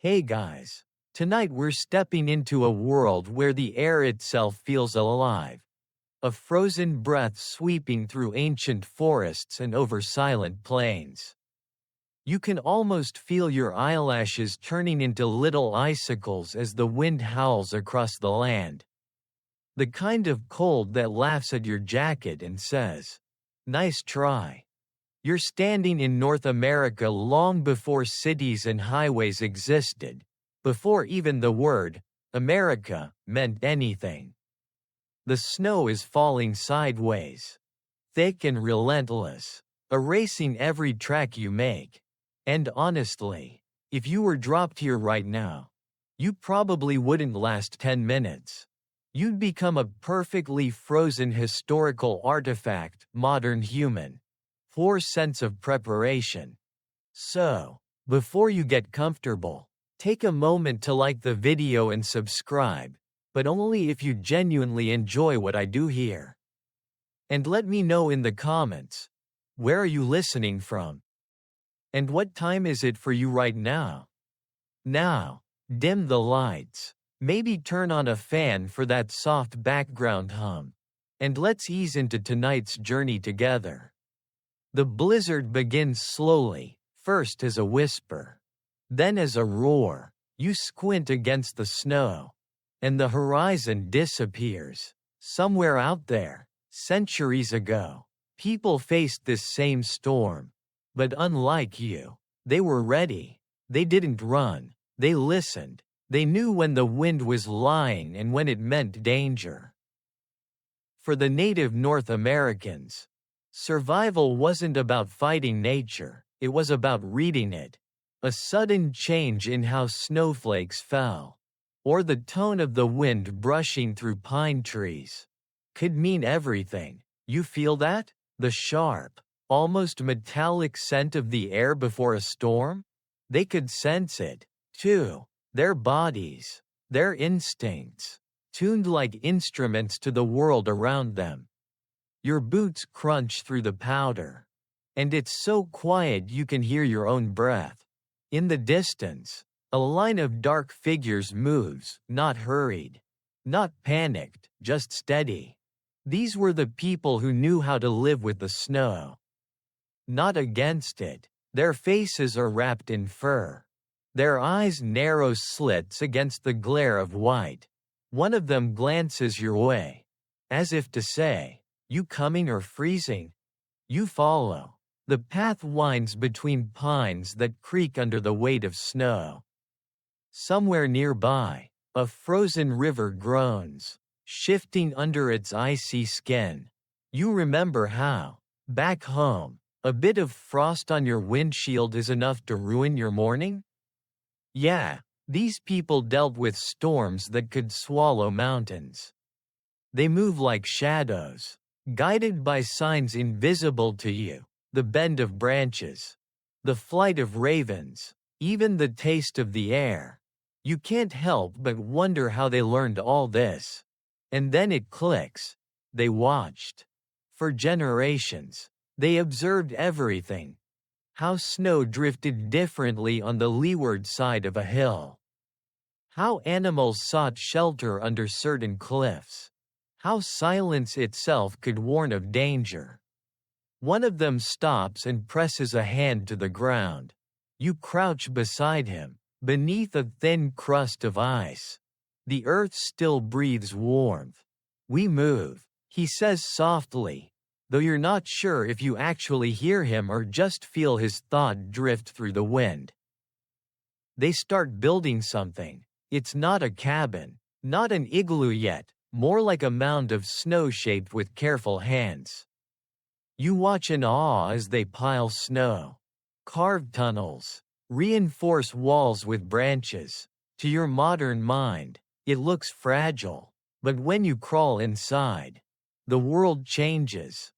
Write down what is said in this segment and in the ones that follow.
Hey guys. Tonight we're stepping into a world where the air itself feels alive. A frozen breath sweeping through ancient forests and over silent plains. You can almost feel your eyelashes turning into little icicles as the wind howls across the land. The kind of cold that laughs at your jacket and says, "Nice try." You're standing in North America long before cities and highways existed, before even the word America meant anything. The snow is falling sideways, thick and relentless, erasing every track you make. And honestly, if you were dropped here right now, you probably wouldn't last 10 minutes. You'd become a perfectly frozen historical artifact, modern human. 4 cents of preparation. So, before you get comfortable, take a moment to like the video and subscribe, but only if you genuinely enjoy what I do here. And let me know in the comments, where are you listening from? And what time is it for you right now? Now, dim the lights, maybe turn on a fan for that soft background hum, and let's ease into tonight's journey together. The blizzard begins slowly, first as a whisper, then as a roar. You squint against the snow, and the horizon disappears. Somewhere out there, centuries ago, people faced this same storm. But unlike you, they were ready. They didn't run, they listened. They knew when the wind was lying and when it meant danger. For the native North Americans, survival wasn't about fighting nature, it was about reading it. A sudden change in how snowflakes fell, or the tone of the wind brushing through pine trees, could mean everything. You feel that? The sharp, almost metallic scent of the air before a storm? They could sense it, too. Their bodies, their instincts, tuned like instruments to the world around them. Your boots crunch through the powder, and it's so quiet you can hear your own breath. In the distance, a line of dark figures moves, not hurried, not panicked, just steady. These were the people who knew how to live with the snow. Not against it. Their faces are wrapped in fur. Their eyes narrow slits against the glare of white. One of them glances your way, as if to say, "You coming or freezing?" You follow. The path winds between pines that creak under the weight of snow. Somewhere nearby, a frozen river groans, shifting under its icy skin. You remember how, back home, a bit of frost on your windshield is enough to ruin your morning? Yeah, these people dealt with storms that could swallow mountains. They move like shadows, guided by signs invisible to you. The bend of branches, the flight of ravens, even the taste of the air. You can't help but wonder how they learned all this. And then it clicks. They watched. For generations, they observed everything. How snow drifted differently on the leeward side of a hill. How animals sought shelter under certain cliffs. How silence itself could warn of danger. One of them stops and presses a hand to the ground. You crouch beside him, beneath a thin crust of ice. The earth still breathes warmth. "We move," he says softly, though you're not sure if you actually hear him or just feel his thought drift through the wind. They start building something. It's not a cabin, not an igloo yet, more like a mound of snow shaped with careful hands. You watch in awe as they pile snow, carve tunnels, reinforce walls with branches. To your modern mind, it looks fragile, but when you crawl inside, the world changes.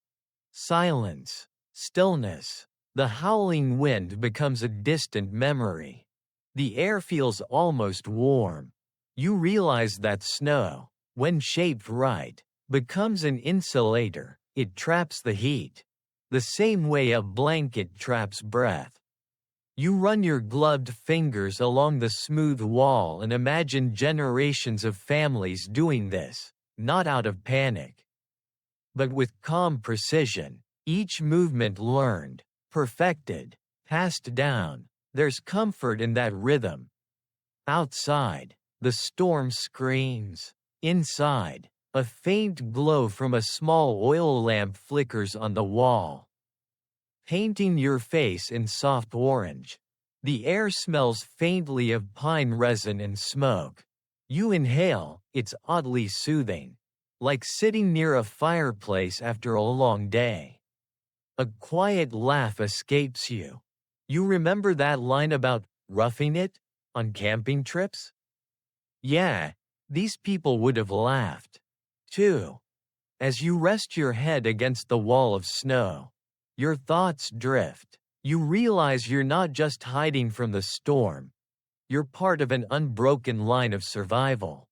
Silence, stillness, the howling wind becomes a distant memory. The air feels almost warm. You realize that snow, when shaped right, becomes an insulator. It traps the heat, the same way a blanket traps breath. You run your gloved fingers along the smooth wall and imagine generations of families doing this, not out of panic, but with calm precision, each movement learned, perfected, passed down. There's comfort in that rhythm. Outside, the storm screams. Inside, a faint glow from a small oil lamp flickers on the wall, painting your face in soft orange. The air smells faintly of pine resin and smoke. You inhale, it's oddly soothing, like sitting near a fireplace after a long day. A quiet laugh escapes you. You remember that line about roughing it on camping trips? Yeah, these people would have laughed, too. As you rest your head against the wall of snow, your thoughts drift. You realize you're not just hiding from the storm. You're part of an unbroken line of survival.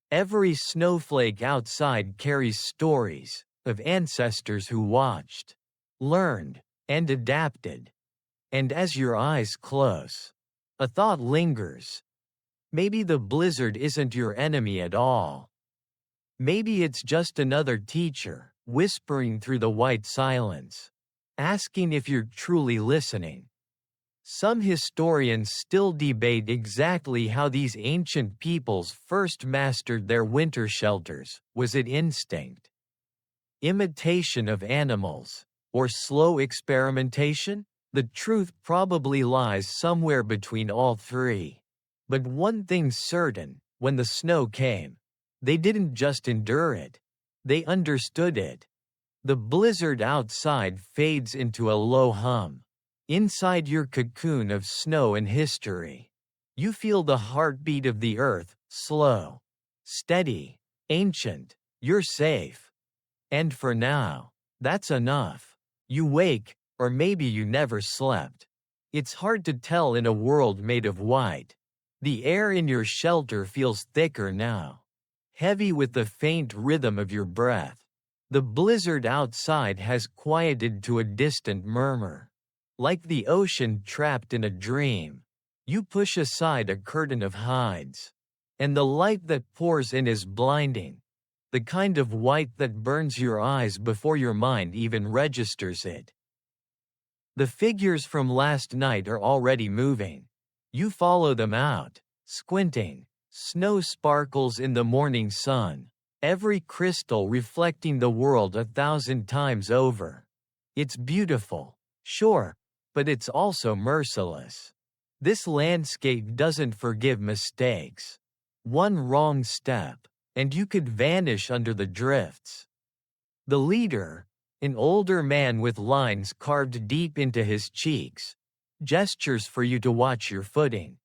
Every snowflake outside carries stories of ancestors who watched, learned, and adapted. And as your eyes close, a thought lingers. Maybe the blizzard isn't your enemy at all. Maybe it's just another teacher, whispering through the white silence, asking if you're truly listening. Some historians still debate exactly how these ancient peoples first mastered their winter shelters. Was it instinct, imitation of animals, or slow experimentation? The truth probably lies somewhere between all three. But one thing's certain, when the snow came, they didn't just endure it. They understood it. The blizzard outside fades into a low hum. Inside your cocoon of snow and history, you feel the heartbeat of the earth, slow, steady, ancient. You're safe. And for now, that's enough. You wake, or maybe you never slept. It's hard to tell in a world made of white. The air in your shelter feels thicker now, heavy with the faint rhythm of your breath. The blizzard outside has quieted to a distant murmur. Like the ocean trapped in a dream, you push aside a curtain of hides. And the light that pours in is blinding. The kind of white that burns your eyes before your mind even registers it. The figures from last night are already moving. You follow them out, squinting. Snow sparkles in the morning sun, every crystal reflecting the world 1,000 times over. It's beautiful, sure, but it's also merciless. This landscape doesn't forgive mistakes. One wrong step, and you could vanish under the drifts. The leader, an older man with lines carved deep into his cheeks, gestures for you to watch your footing.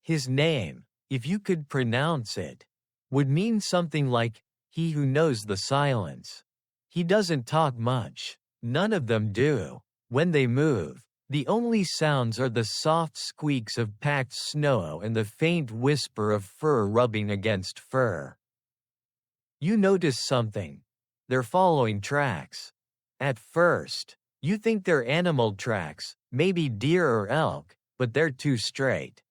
His name, if you could pronounce it, would mean something like, "He who knows the silence." He doesn't talk much. None of them do. When they move, the only sounds are the soft squeaks of packed snow and the faint whisper of fur rubbing against fur. You notice something. They're following tracks. At first, you think they're animal tracks, maybe deer or elk, but they're too straight,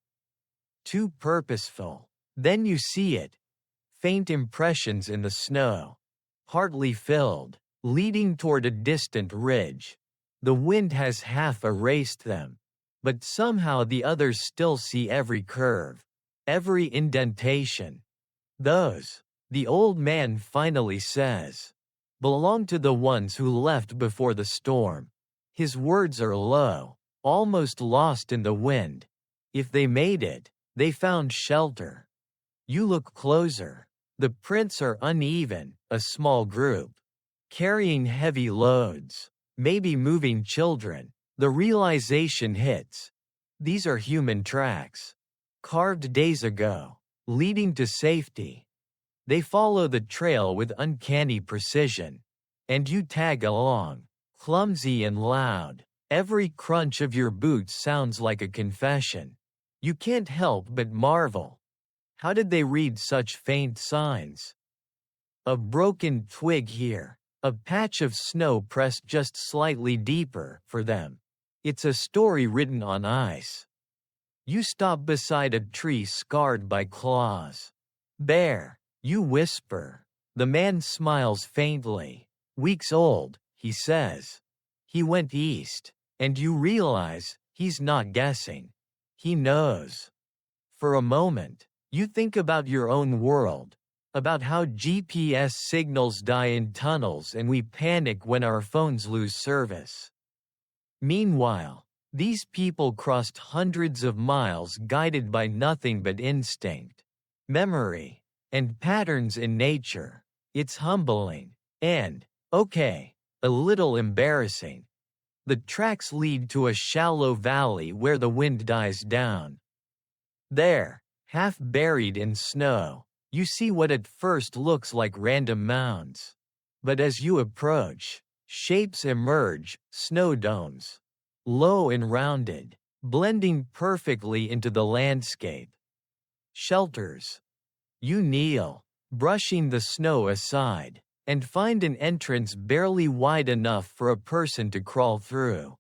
too purposeful. Then you see it. Faint impressions in the snow, partly filled, leading toward a distant ridge. The wind has half erased them, but somehow the others still see every curve, every indentation. Those, the old man finally says, belong to the ones who left before the storm. His words are low, almost lost in the wind. If they made it, they found shelter. You look closer. The prints are uneven, a small group, carrying heavy loads, maybe moving children. The realization hits. These are human tracks, carved days ago, leading to safety. They follow the trail with uncanny precision. And you tag along, clumsy and loud. Every crunch of your boots sounds like a confession. You can't help but marvel. How did they read such faint signs? A broken twig here, a patch of snow pressed just slightly deeper for them. It's a story written on ice. You stop beside a tree scarred by claws. "Bear," you whisper. The man smiles faintly. "Weeks old," he says. "He went east." And you realize, he's not guessing. He knows. For a moment, you think about your own world, about how GPS signals die in tunnels and we panic when our phones lose service. Meanwhile, these people crossed hundreds of miles guided by nothing but instinct, memory, and patterns in nature. It's humbling. And, okay, a little embarrassing. The tracks lead to a shallow valley where the wind dies down. There, half buried in snow, you see what at first looks like random mounds. But as you approach, shapes emerge, snow domes. Low and rounded, blending perfectly into the landscape. Shelters. You kneel, brushing the snow aside, and find an entrance barely wide enough for a person to crawl through.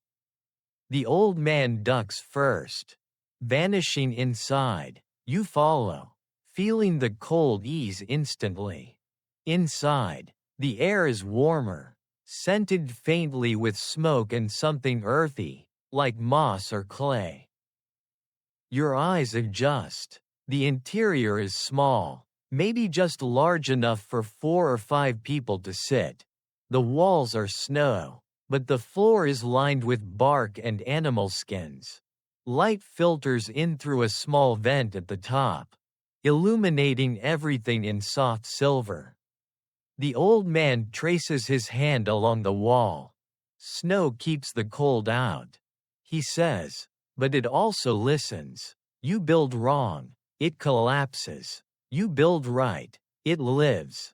The old man ducks first. Vanishing inside, you follow, feeling the cold ease instantly. Inside, the air is warmer, scented faintly with smoke and something earthy, like moss or clay. Your eyes adjust. The interior is small, maybe just large enough for 4 or 5 people to sit. The walls are snow, but the floor is lined with bark and animal skins. Light filters in through a small vent at the top, illuminating everything in soft silver. The old man traces his hand along the wall. "Snow keeps the cold out," he says, "but it also listens. You build wrong, it collapses. You build right, it lives."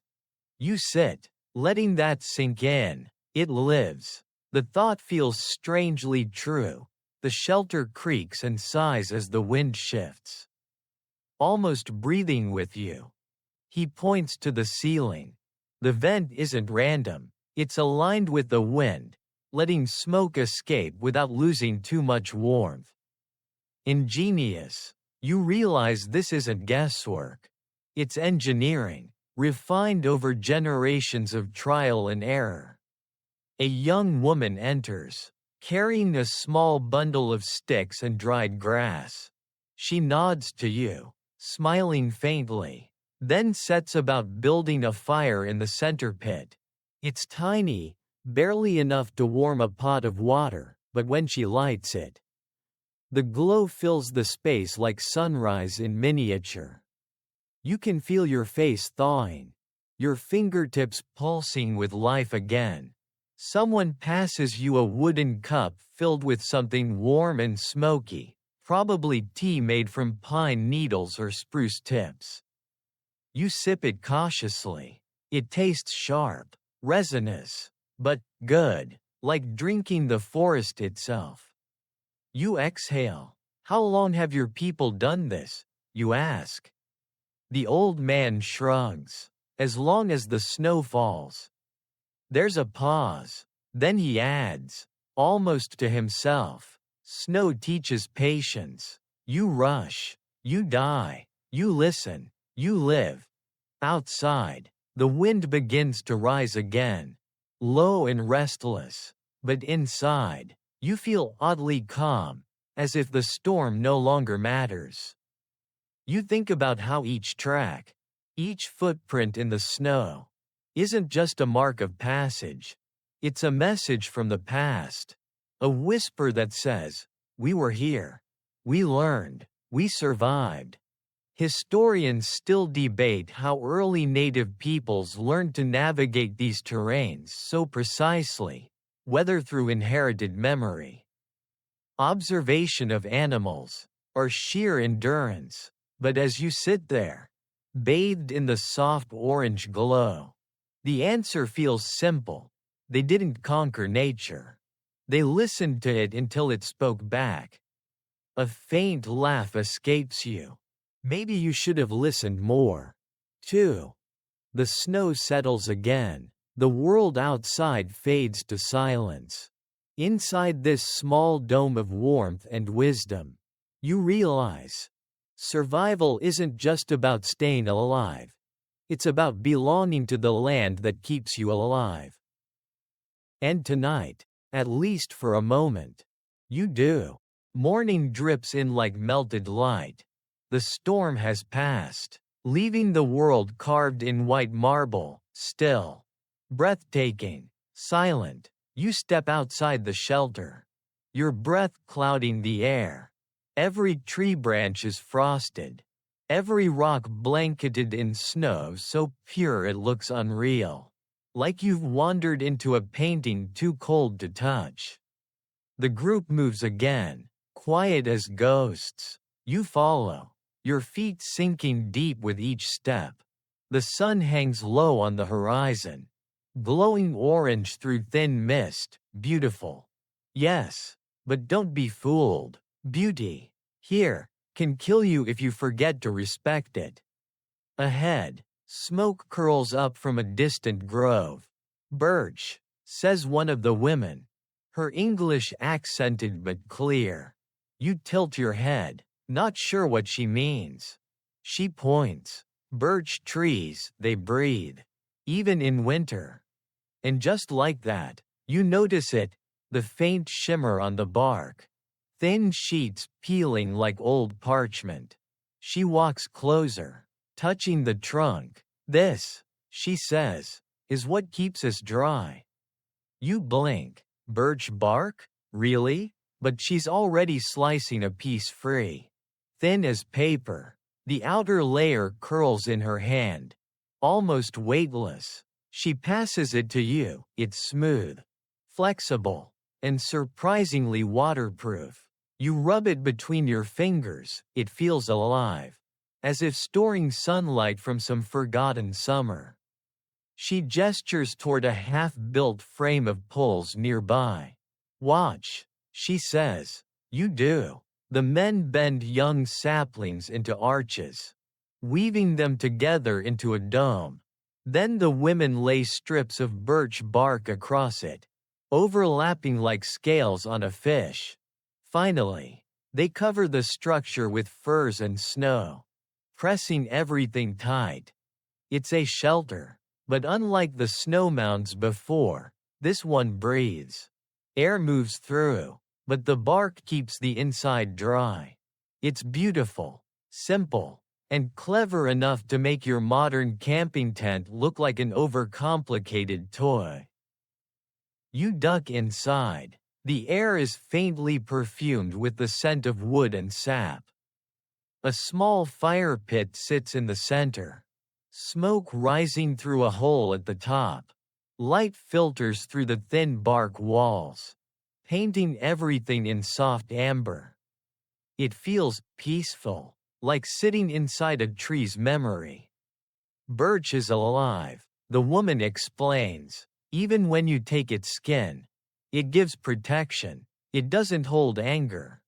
You sit, letting that sink in. It lives. The thought feels strangely true. The shelter creaks and sighs as the wind shifts, almost breathing with you. He points to the ceiling. The vent isn't random, it's aligned with the wind, letting smoke escape without losing too much warmth. Ingenious. You realize this isn't guesswork. It's engineering, refined over generations of trial and error. A young woman enters, carrying a small bundle of sticks and dried grass. She nods to you, smiling faintly, then sets about building a fire in the center pit. It's tiny, barely enough to warm a pot of water, but when she lights it, the glow fills the space like sunrise in miniature. You can feel your face thawing, your fingertips pulsing with life again. Someone passes you a wooden cup filled with something warm and smoky, probably tea made from pine needles or spruce tips. You sip it cautiously. It tastes sharp, resinous, but good, like drinking the forest itself. You exhale. "How long have your people done this?" you ask. The old man shrugs. "As long as the snow falls." There's a pause. Then he adds, almost to himself, "Snow teaches patience. You rush. You die. You listen. You live." Outside, the wind begins to rise again, low and restless. But inside, you feel oddly calm, as if the storm no longer matters. You think about how each track, each footprint in the snow, isn't just a mark of passage. It's a message from the past. A whisper that says, "We were here. We learned. We survived." Historians still debate how early native peoples learned to navigate these terrains so precisely, whether through inherited memory, observation of animals, or sheer endurance. But as you sit there, bathed in the soft orange glow, the answer feels simple. They didn't conquer nature. They listened to it until it spoke back. A faint laugh escapes you. Maybe you should have listened more. 2. The snow settles again. The world outside fades to silence. Inside this small dome of warmth and wisdom, you realize survival isn't just about staying alive. It's about belonging to the land that keeps you alive. And tonight, at least for a moment, you do. Morning drips in like melted light. The storm has passed, leaving the world carved in white marble, still, breathtaking, silent. You step outside the shelter, your breath clouding the air. Every tree branch is frosted, every rock blanketed in snow so pure it looks unreal, like you've wandered into a painting too cold to touch. The group moves again, quiet as ghosts. You follow, your feet sinking deep with each step. The sun hangs low on the horizon, glowing orange through thin mist. Beautiful. Yes, but don't be fooled. Beauty, here, can kill you if you forget to respect it. Ahead, smoke curls up from a distant grove. Birch, says one of the women, her English accented but clear. You tilt your head, not sure what she means. She points. Birch trees, they breathe, even in winter. And just like that, you notice it, the faint shimmer on the bark. Thin sheets peeling like old parchment. She walks closer, touching the trunk. This, she says, is what keeps us dry. You blink. Birch bark? Really? But she's already slicing a piece free. Thin as paper. The outer layer curls in her hand. Almost weightless. She passes it to you. It's smooth, flexible, and surprisingly waterproof. You rub it between your fingers. It feels alive, as if storing sunlight from some forgotten summer. She gestures toward a half-built frame of poles nearby. Watch, she says. You do. The men bend young saplings into arches, weaving them together into a dome. Then the women lay strips of birch bark across it, overlapping like scales on a fish. Finally, they cover the structure with furs and snow, pressing everything tight. It's a shelter, but unlike the snow mounds before, this one breathes. Air moves through, but the bark keeps the inside dry. It's beautiful, simple, and clever enough to make your modern camping tent look like an overcomplicated toy. You duck inside. The air is faintly perfumed with the scent of wood and sap. A small fire pit sits in the center, smoke rising through a hole at the top. Light filters through the thin bark walls, painting everything in soft amber. It feels peaceful, like sitting inside a tree's memory. Birch is alive, the woman explains. Even when you take its skin, it gives protection. It doesn't hold anger.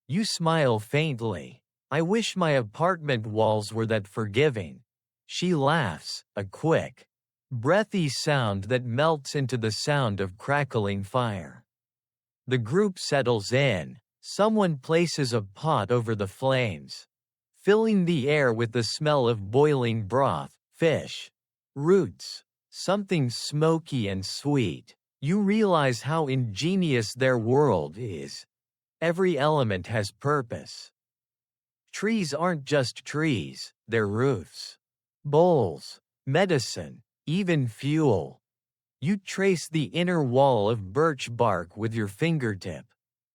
You smile faintly. I wish my apartment walls were that forgiving. She laughs, a quick, breathy sound that melts into the sound of crackling fire. The group settles in. Someone places a pot over the flames, filling the air with the smell of boiling broth, fish, roots, something smoky and sweet. You realize how ingenious their world is. Every element has purpose. Trees aren't just trees, they're roofs, bowls, medicine, even fuel. You trace the inner wall of birch bark with your fingertip,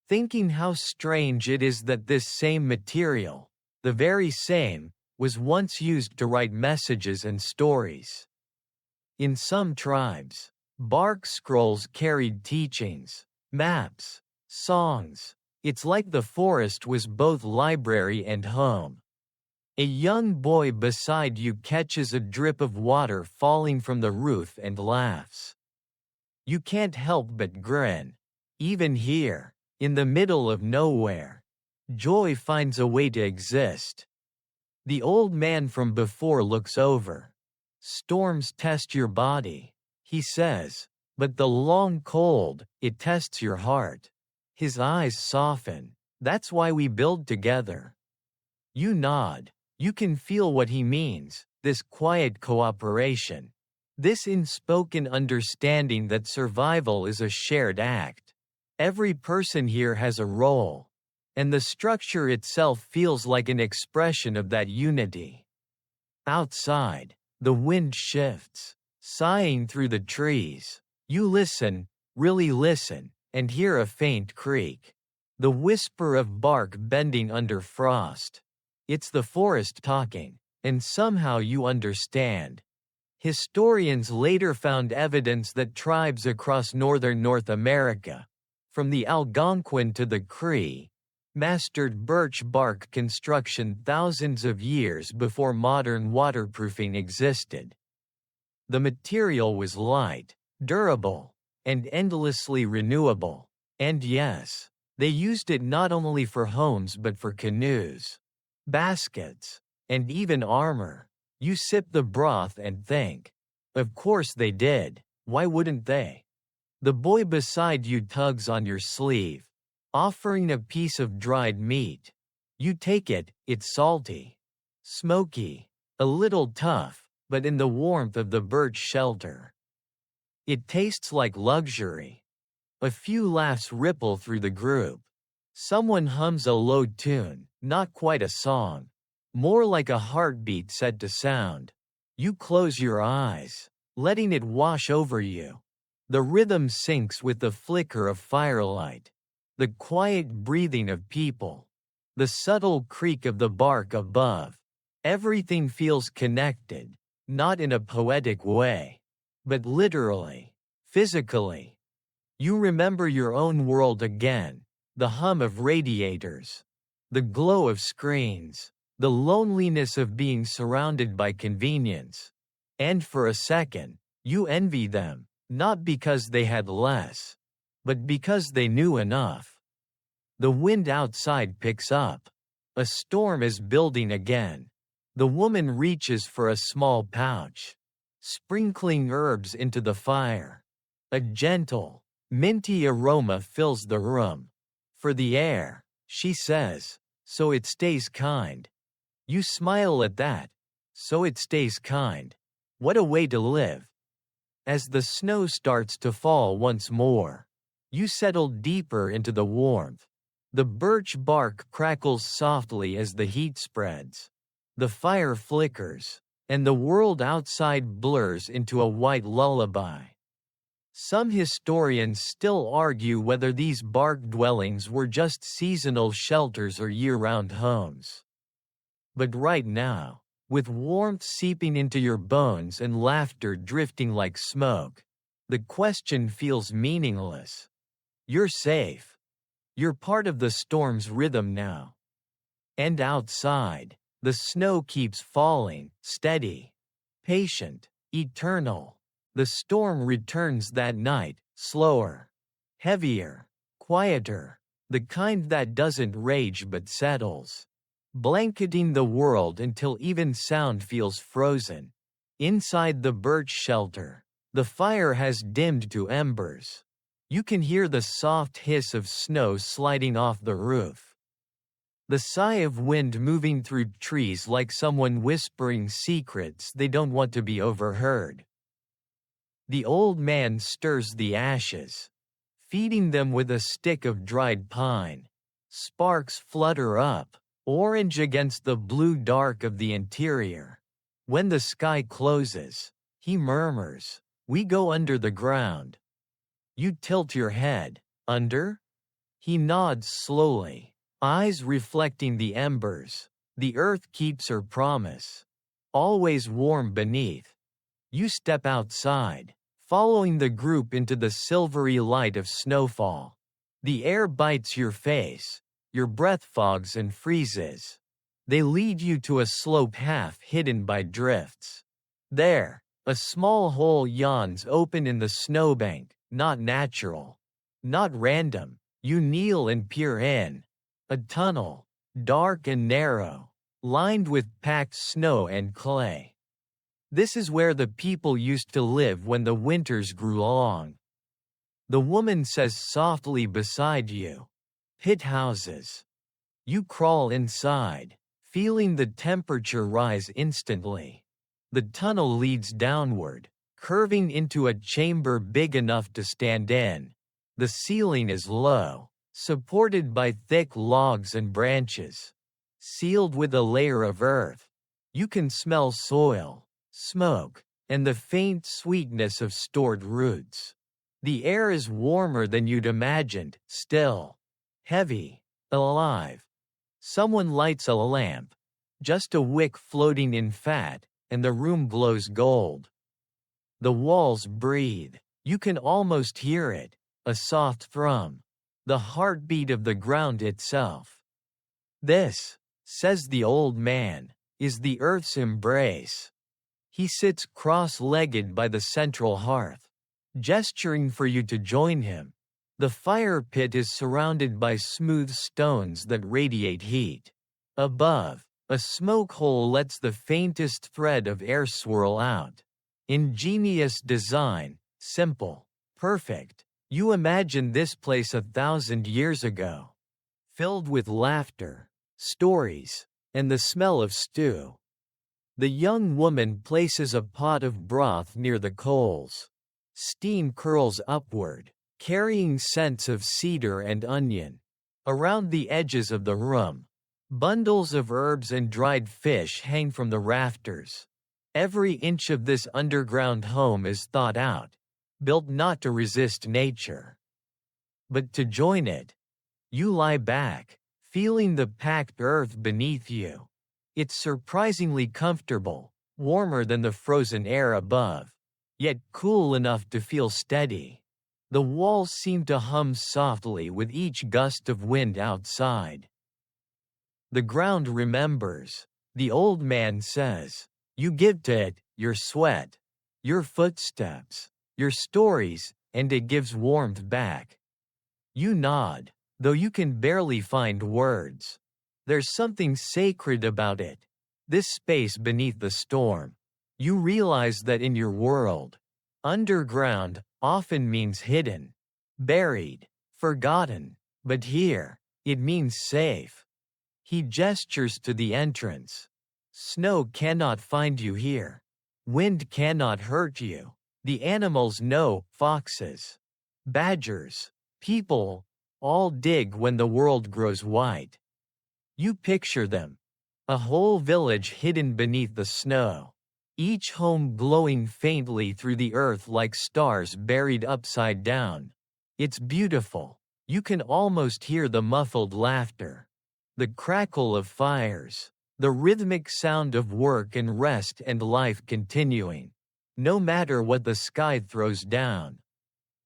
thinking how strange it is that this same material, the very same, was once used to write messages and stories. In some tribes, bark scrolls carried teachings, maps, songs. It's like the forest was both library and home. A young boy beside you catches a drip of water falling from the roof and laughs. You can't help but grin. Even here, in the middle of nowhere, joy finds a way to exist. The old man from before looks over. Storms test your body, he says, But the long cold, it tests your heart. His eyes soften. That's why we build together. You nod. You can feel what he means, this quiet cooperation. This unspoken understanding that survival is a shared act. Every person here has a role. And the structure itself feels like an expression of that unity. Outside, the wind shifts, sighing through the trees. You listen, really listen, and hear a faint creak. The whisper of bark bending under frost. It's the forest talking, and somehow you understand. Historians later found evidence that tribes across northern North America, from the Algonquin to the Cree, mastered birch bark construction thousands of years before modern waterproofing existed. The material was light, durable, and endlessly renewable. And yes, they used it not only for homes but for canoes, baskets, and even armor. You sip the broth and think, of course they did, why wouldn't they? The boy beside you tugs on your sleeve, offering a piece of dried meat. You take it, it's salty, smoky, a little tough, but in the warmth of the birch shelter. It tastes like luxury. A few laughs ripple through the group. Someone hums a low tune, not quite a song, more like a heartbeat set to sound. You close your eyes, letting it wash over you. The rhythm syncs with the flicker of firelight, the quiet breathing of people, the subtle creak of the bark above. Everything feels connected, not in a poetic way, but literally, physically. You remember your own world again, the hum of radiators, the glow of screens, the loneliness of being surrounded by convenience. And for a second, you envy them, not because they had less, but because they knew enough. The wind outside picks up. A storm is building again. The woman reaches for a small pouch, sprinkling herbs into the fire. A gentle, minty aroma fills the room. For the air, she says, so it stays kind. You smile at that. So it stays kind. What a way to live. As the snow starts to fall once more, you settle deeper into the warmth. The birch bark crackles softly as the heat spreads. The fire flickers, and the world outside blurs into a white lullaby. Some historians still argue whether these bark dwellings were just seasonal shelters or year-round homes. But right now, with warmth seeping into your bones and laughter drifting like smoke, the question feels meaningless. You're safe. You're part of the storm's rhythm now. And outside, the snow keeps falling, steady, patient, eternal. The storm returns that night, slower, heavier, quieter, the kind that doesn't rage but settles, blanketing the world until even sound feels frozen. Inside the birch shelter, the fire has dimmed to embers. You can hear the soft hiss of snow sliding off the roof. The sigh of wind moving through trees like someone whispering secrets they don't want to be overheard. The old man stirs the ashes, feeding them with a stick of dried pine. Sparks flutter up, orange against the blue dark of the interior. When the sky closes, he murmurs, "We go under the ground." You tilt your head. Under? He nods slowly, eyes reflecting the embers. The earth keeps her promise. Always warm beneath. You step outside, following the group into the silvery light of snowfall. The air bites your face, your breath fogs and freezes. They lead you to a slope half hidden by drifts. There, a small hole yawns open in the snowbank, not natural, not random. You kneel and peer in. A tunnel, dark and narrow, lined with packed snow and clay. This is where the people used to live when the winters grew long. The woman says softly beside you. Pit houses. You crawl inside, feeling the temperature rise instantly. The tunnel leads downward, curving into a chamber big enough to stand in. The ceiling is low, supported by thick logs and branches, sealed with a layer of earth. You can smell soil, smoke, and the faint sweetness of stored roots. The air is warmer than you'd imagined, still, heavy, alive. Someone lights a lamp, just a wick floating in fat, and the room glows gold. The walls breathe. You can almost hear it, a soft thrum, the heartbeat of the ground itself. This, says the old man, is the earth's embrace. He sits cross-legged by the central hearth, gesturing for you to join him. The fire pit is surrounded by smooth stones that radiate heat. Above, a smoke hole lets the faintest thread of air swirl out. Ingenious design, simple, perfect. You imagine this place 1,000 years ago, filled with laughter, stories, and the smell of stew. The young woman places a pot of broth near the coals. Steam curls upward, carrying scents of cedar and onion. Around the edges of the room, bundles of herbs and dried fish hang from the rafters. Every inch of this underground home is thought out, built not to resist nature, but to join it. You lie back, feeling the packed earth beneath you. It's surprisingly comfortable, warmer than the frozen air above, yet cool enough to feel steady. The walls seem to hum softly with each gust of wind outside. The ground remembers, the old man says. You give to it your sweat, your footsteps, your stories, and it gives warmth back. You nod, though you can barely find words. There's something sacred about it. This space beneath the storm. You realize that in your world, underground often means hidden, buried, forgotten, but here, it means safe. He gestures to the entrance. Snow cannot find you here. Wind cannot hurt you. The animals know, foxes, badgers, people, all dig when the world grows white. You picture them. A whole village hidden beneath the snow. Each home glowing faintly through the earth like stars buried upside down. It's beautiful. You can almost hear the muffled laughter, the crackle of fires, the rhythmic sound of work and rest and life continuing, no matter what the sky throws down.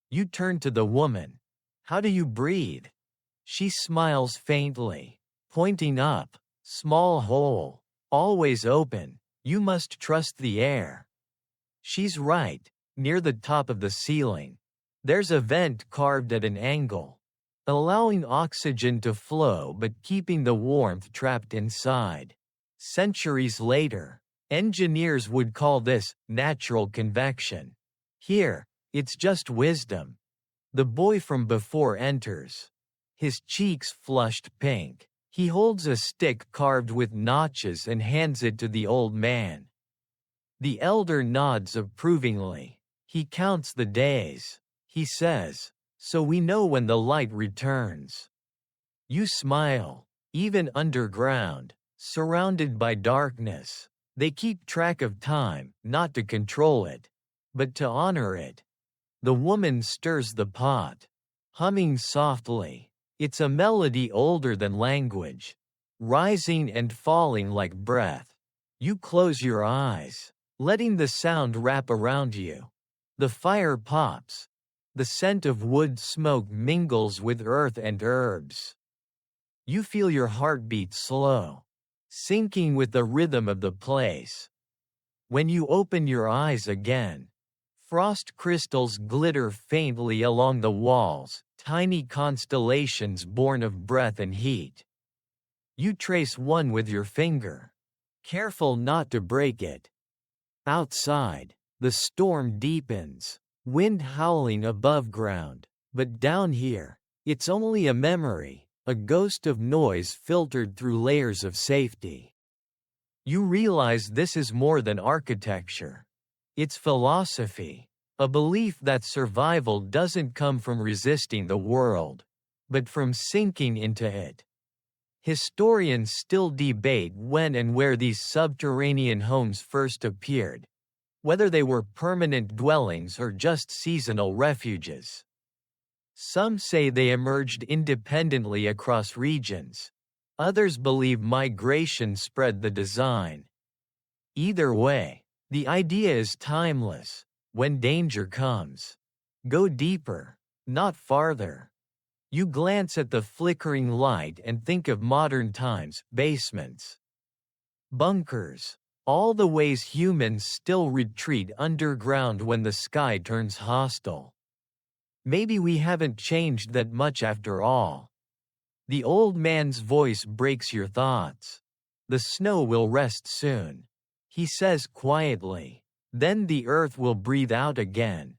You turn to the woman. How do you breathe? She smiles faintly, pointing up. Small hole, always open. You must trust the air. She's right, near the top of the ceiling. There's a vent carved at an angle, allowing oxygen to flow but keeping the warmth trapped inside. Centuries later, engineers would call this natural convection. Here, it's just wisdom. The boy from before enters, his cheeks flushed pink. He holds a stick carved with notches and hands it to the old man. The elder nods approvingly. He counts the days. He says, "So we know when the light returns." You smile. Even underground, surrounded by darkness, they keep track of time, not to control it, but to honor it. The woman stirs the pot, humming softly. It's a melody older than language, rising and falling like breath. You close your eyes, letting the sound wrap around you. The fire pops. The scent of wood smoke mingles with earth and herbs. You feel your heartbeat slow, syncing with the rhythm of the place. When you open your eyes again, frost crystals glitter faintly along the walls, tiny constellations born of breath and heat. You trace one with your finger, careful not to break it. Outside, the storm deepens, wind howling above ground, But down here, it's only a memory, a ghost of noise filtered through layers of safety. You realize this is more than architecture. It's philosophy, a belief that survival doesn't come from resisting the world, but from sinking into it. Historians still debate when and where these subterranean homes first appeared, whether they were permanent dwellings or just seasonal refuges. Some say they emerged independently across regions. Others believe migration spread the design. Either way, the idea is timeless. When danger comes, go deeper, not farther. You glance at the flickering light and think of modern times, basements, bunkers, all the ways humans still retreat underground when the sky turns hostile. Maybe we haven't changed that much after all. The old man's voice breaks your thoughts. The snow will rest soon, he says quietly. Then the earth will breathe out again.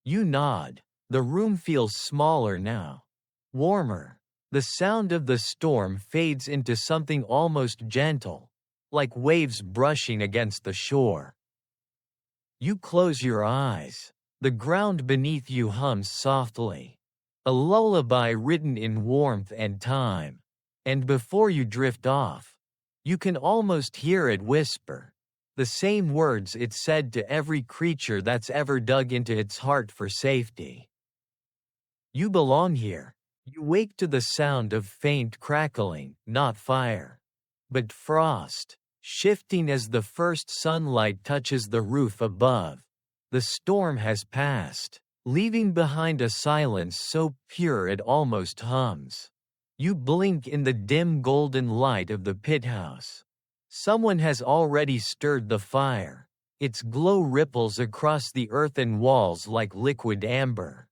You nod. The room feels smaller now. Warmer. The sound of the storm fades into something almost gentle, like waves brushing against the shore. You close your eyes. The ground beneath you hums softly. A lullaby written in warmth and time. And before you drift off, you can almost hear it whisper. The same words it said to every creature that's ever dug into its heart for safety. You belong here. You wake to the sound of faint crackling, not fire, but frost, shifting as the first sunlight touches the roof above. The storm has passed, leaving behind a silence so pure it almost hums. You blink in the dim golden light of the pit house. Someone has already stirred the fire. Its glow ripples across the earthen walls like liquid amber.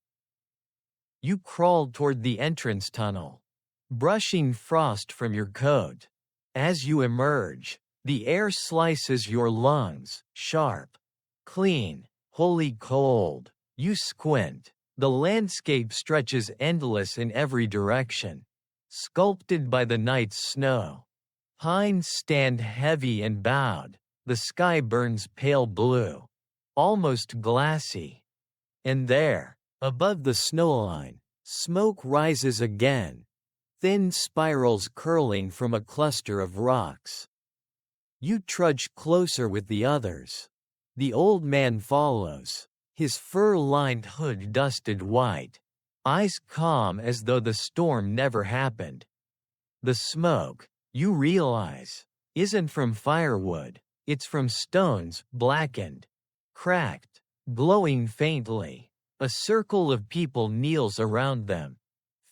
You crawl toward the entrance tunnel, brushing frost from your coat. As you emerge, the air slices your lungs, sharp, clean, wholly cold. You squint. The landscape stretches endless in every direction, sculpted by the night's snow. Pines stand heavy and bowed. The sky burns pale blue, almost glassy. And there, above the snowline, smoke rises again, thin spirals curling from a cluster of rocks. You trudge closer with the others. The old man follows, his fur-lined hood dusted white, eyes calm as though the storm never happened. The smoke, you realize, isn't from firewood, it's from stones, blackened, cracked, glowing faintly. A circle of people kneels around them,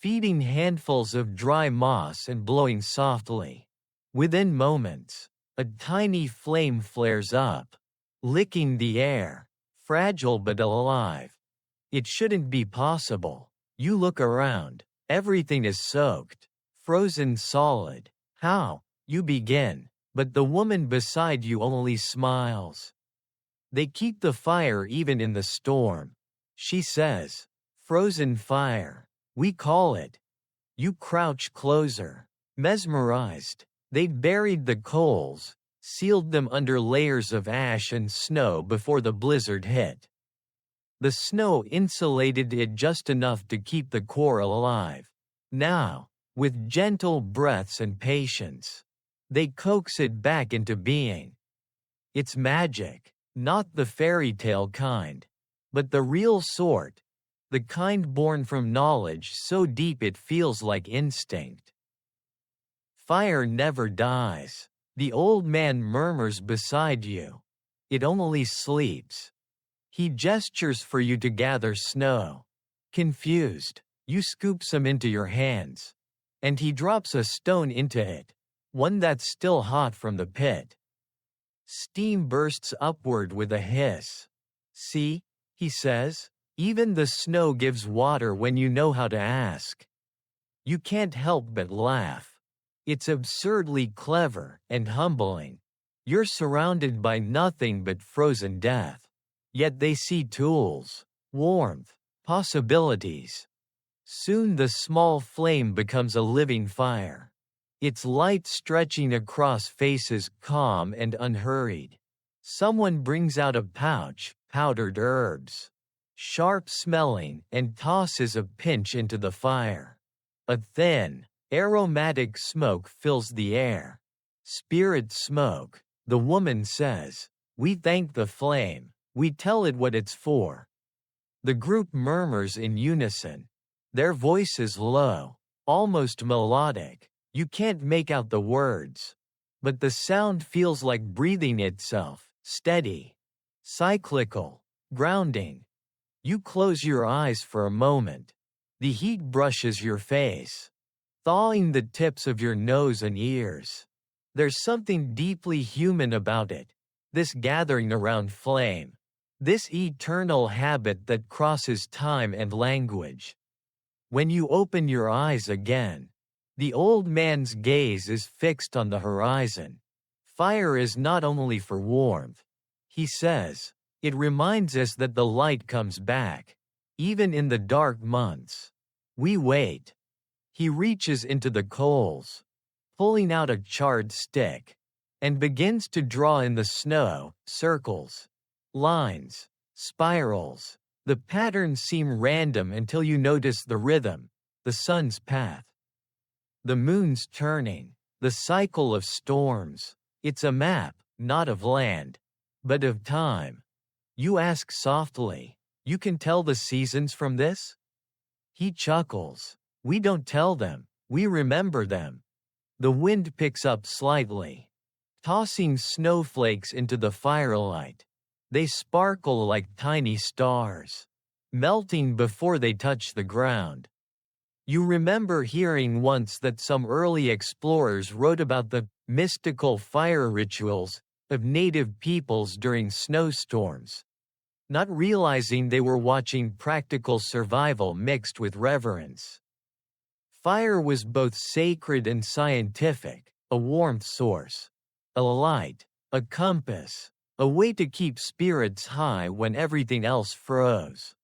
feeding handfuls of dry moss and blowing softly. Within moments, a tiny flame flares up, licking the air, fragile but alive. It shouldn't be possible. You look around. Everything is soaked, frozen solid. How? You begin, but the woman beside you only smiles. They keep the fire even in the storm, she says. Frozen fire, we call it. You crouch closer, mesmerized. They'd buried the coals, sealed them under layers of ash and snow before the blizzard hit. The snow insulated it just enough to keep the coral alive. Now, with gentle breaths and patience, they coax it back into being. It's magic, not the fairy tale kind, but the real sort, the kind born from knowledge so deep it feels like instinct. Fire never dies, the old man murmurs beside you. It only sleeps. He gestures for you to gather snow. Confused, you scoop some into your hands. And he drops a stone into it, one that's still hot from the pit. Steam bursts upward with a hiss. See, he says, even the snow gives water when you know how to ask. You can't help but laugh. It's absurdly clever and humbling. You're surrounded by nothing but frozen death. Yet they see tools, warmth, possibilities. Soon the small flame becomes a living fire. Its light stretching across faces calm and unhurried. Someone brings out a pouch, powdered herbs, sharp smelling, and tosses a pinch into the fire. A thin, aromatic smoke fills the air. Spirit smoke, the woman says. We thank the flame. We tell it what it's for. The group murmurs in unison. Their voices low, almost melodic. You can't make out the words. But the sound feels like breathing itself, steady, cyclical, grounding. You close your eyes for a moment. The heat brushes your face, thawing the tips of your nose and ears. There's something deeply human about it. This gathering around flame. This eternal habit that crosses time and language. When you open your eyes again, the old man's gaze is fixed on the horizon. Fire is not only for warmth, he says. It reminds us that the light comes back, even in the dark months. We wait. He reaches into the coals, pulling out a charred stick, and begins to draw in the snow, circles, lines, spirals. The patterns seem random until you notice the rhythm, the sun's path, the moon's turning, the cycle of storms. It's a map, not of land, but of time. You ask softly, you can tell the seasons from this? He chuckles. We don't tell them, we remember them. The wind picks up slightly, tossing snowflakes into the firelight. They sparkle like tiny stars, melting before they touch the ground. You remember hearing once that some early explorers wrote about the mystical fire rituals of native peoples during snowstorms, not realizing they were watching practical survival mixed with reverence. Fire was both sacred and scientific, a warmth source, a light, a compass, a way to keep spirits high when everything else froze.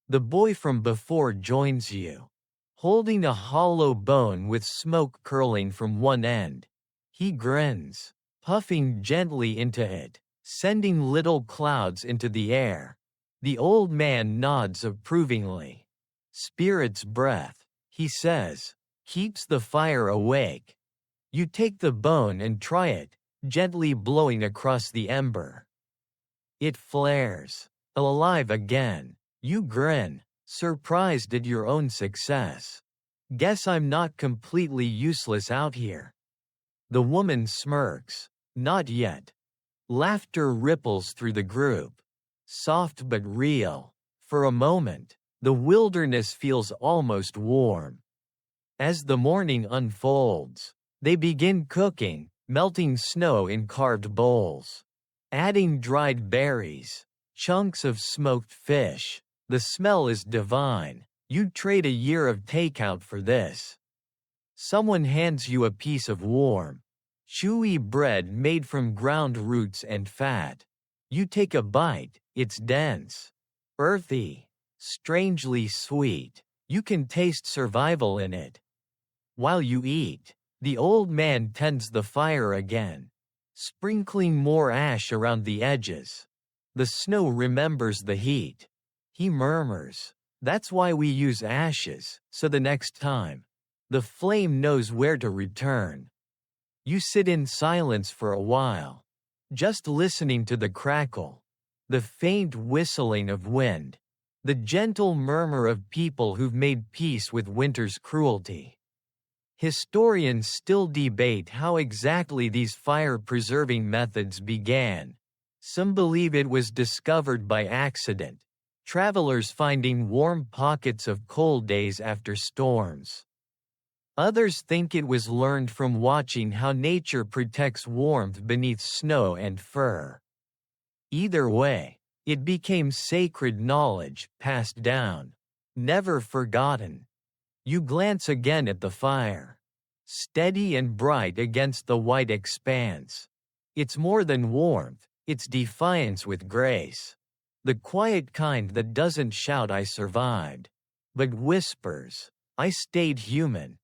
The boy from before joins you, holding a hollow bone with smoke curling from one end. He grins, puffing gently into it, sending little clouds into the air. The old man nods approvingly. Spirit's breath, he says, keeps the fire awake. You take the bone and try it, gently blowing across the ember. It flares, alive again. You grin, surprised at your own success. Guess I'm not completely useless out here. The woman smirks. Not yet. Laughter ripples through the group. Soft but real. For a moment, the wilderness feels almost warm. As the morning unfolds, they begin cooking, melting snow in carved bowls, adding dried berries, chunks of smoked fish. The smell is divine. You'd trade a year of takeout for this. Someone hands you a piece of warm, chewy bread made from ground roots and fat. You take a bite. It's dense, earthy, strangely sweet. You can taste survival in it. While you eat, the old man tends the fire again, sprinkling more ash around the edges. The snow remembers the heat. He murmurs, "That's why we use ashes, so the next time, the flame knows where to return." You sit in silence for a while, just listening to the crackle, the faint whistling of wind, the gentle murmur of people who've made peace with winter's cruelty. Historians still debate how exactly these fire-preserving methods began. Some believe it was discovered by accident, travelers finding warm pockets of cold days after storms. Others think it was learned from watching how nature protects warmth beneath snow and fur. Either way, it became sacred knowledge, passed down, never forgotten. You glance again at the fire, steady and bright against the white expanse. It's more than warmth, it's defiance with grace. The quiet kind that doesn't shout "I survived." but whispers. I stayed human.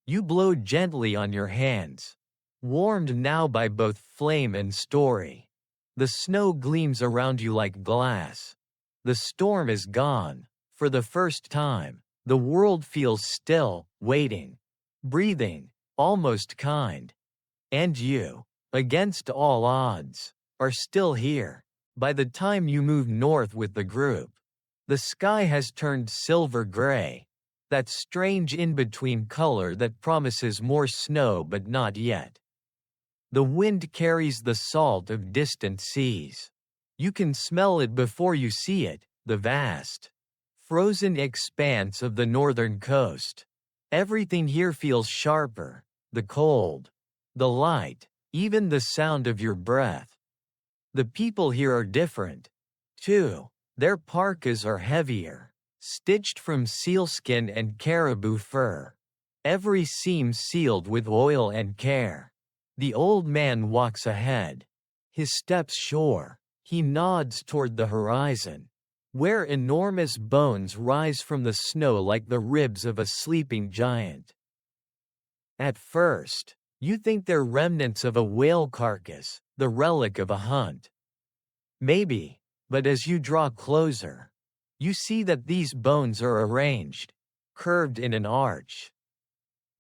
You blow gently on your hands, warmed now by both flame and story. The snow gleams around you like glass. The storm is gone. For the first time, the world feels still, waiting, breathing, almost kind. And you, against all odds, are still here. By the time you move north with the group, the sky has turned silver gray, that strange in-between color that promises more snow but not yet. The wind carries the salt of distant seas. You can smell it before you see it, the vast, frozen expanse of the northern coast. Everything here feels sharper, the cold, the light, even the sound of your breath. The people here are different, too. Their parkas are heavier, stitched from sealskin and caribou fur. Every seam sealed with oil and care. The old man walks ahead, his steps sure. He nods toward the horizon, where enormous bones rise from the snow like the ribs of a sleeping giant. At first, you think they're remnants of a whale carcass, the relic of a hunt. Maybe, but as you draw closer, you see that these bones are arranged, curved in an arch,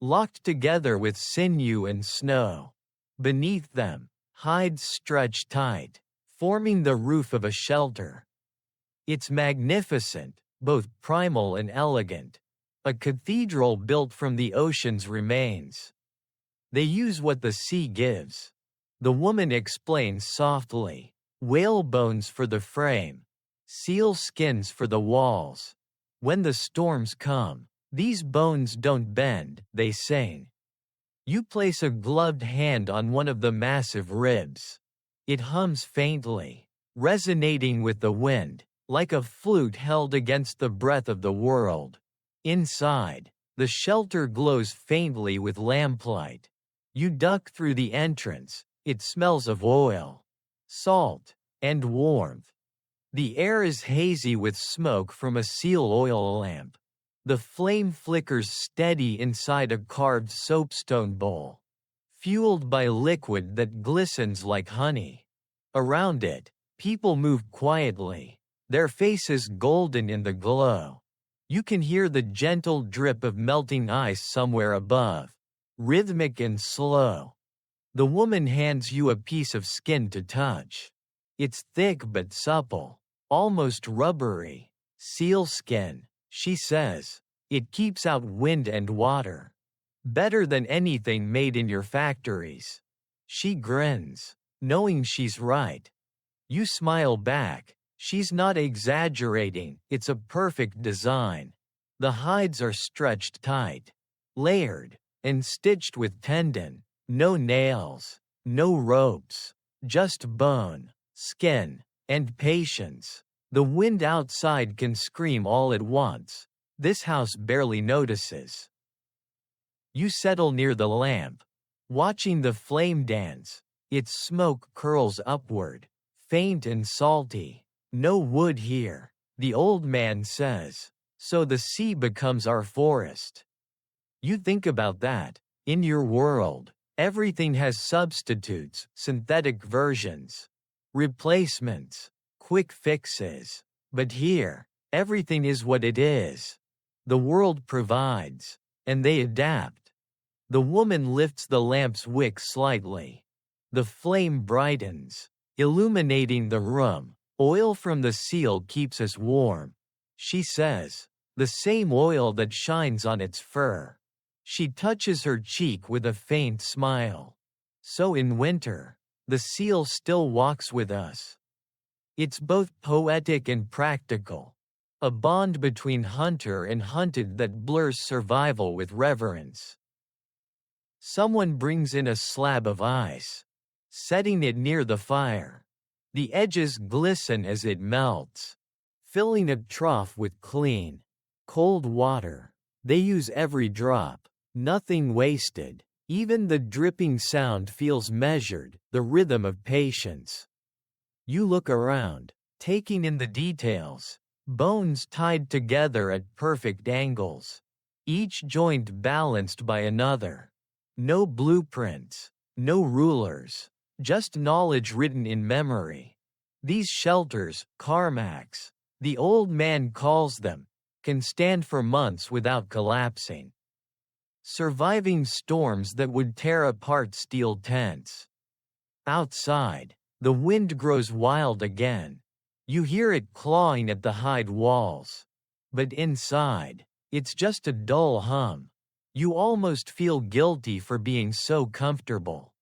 locked together with sinew and snow. Beneath them, hides stretch tight, forming the roof of a shelter. It's magnificent, both primal and elegant, a cathedral built from the ocean's remains. They use what the sea gives. The woman explains softly. Whale bones for the frame, seal skins for the walls. When the storms come, these bones don't bend, they sing. You place a gloved hand on one of the massive ribs. It hums faintly, resonating with the wind, like a flute held against the breath of the world. Inside, the shelter glows faintly with lamplight. You duck through the entrance. It smells of oil, salt, and warmth. The air is hazy with smoke from a seal oil lamp. The flame flickers steady inside a carved soapstone bowl, fueled by liquid that glistens like honey. Around it, people move quietly, their faces golden in the glow. You can hear the gentle drip of melting ice somewhere above, rhythmic and slow. The woman hands you a piece of skin to touch. It's thick but supple, almost rubbery. Seal skin, she says. It keeps out wind and water. Better than anything made in your factories. She grins, knowing she's right. You smile back. She's not exaggerating, it's a perfect design. The hides are stretched tight, layered, and stitched with tendon. No nails, no ropes, just bone, skin, and patience. The wind outside can scream all at once. This house barely notices. You settle near the lamp, watching the flame dance. Its smoke curls upward, faint and salty. No wood here, the old man says, so the sea becomes our forest. You think about that. In your world, everything has substitutes, synthetic versions, replacements, quick fixes. But here, everything is what it is. The world provides, and they adapt. The woman lifts the lamp's wick slightly. The flame brightens, illuminating the room. Oil from the seal keeps us warm, she says, the same oil that shines on its fur. She touches her cheek with a faint smile. So in winter, the seal still walks with us. It's both poetic and practical, a bond between hunter and hunted that blurs survival with reverence. Someone brings in a slab of ice, setting it near the fire. The edges glisten as it melts, filling a trough with clean, cold water. They use every drop, nothing wasted. Even the dripping sound feels measured, the rhythm of patience. You look around, taking in the details. Bones tied together at perfect angles. Each joint balanced by another. No blueprints, no rulers, just knowledge written in memory. These shelters, Carmacks, the old man calls them, can stand for months without collapsing, surviving storms that would tear apart steel tents. Outside, the wind grows wild again. You hear it clawing at the hide walls. But inside, it's just a dull hum. You almost feel guilty for being so comfortable.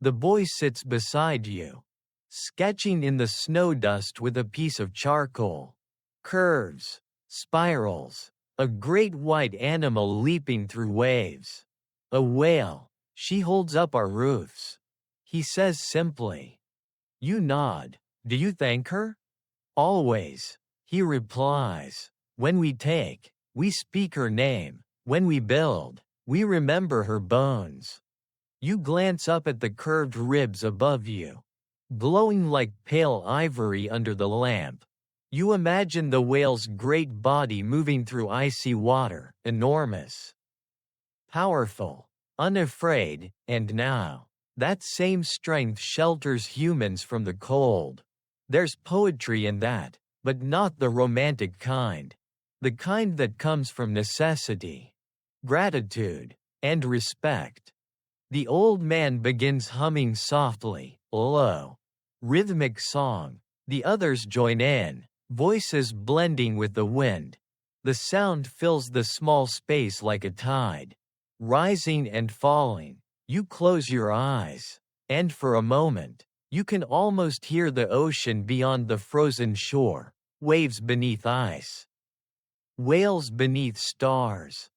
The boy sits beside you, sketching in the snow dust with a piece of charcoal. Curves, spirals, a great white animal leaping through waves. A whale. She holds up our roofs. He says simply. You nod. Do you thank her? Always, he replies. When we take, we speak her name. When we build, we remember her bones. You glance up at the curved ribs above you, glowing like pale ivory under the lamp. You imagine the whale's great body moving through icy water, enormous, powerful, unafraid, and now, that same strength shelters humans from the cold. There's poetry in that, but not the romantic kind. The kind that comes from necessity, gratitude, and respect. The old man begins humming softly, low, rhythmic song. The others join in, voices blending with the wind. The sound fills the small space like a tide, rising and falling. You close your eyes, and for a moment, you can almost hear the ocean beyond the frozen shore, waves beneath ice, whales beneath stars.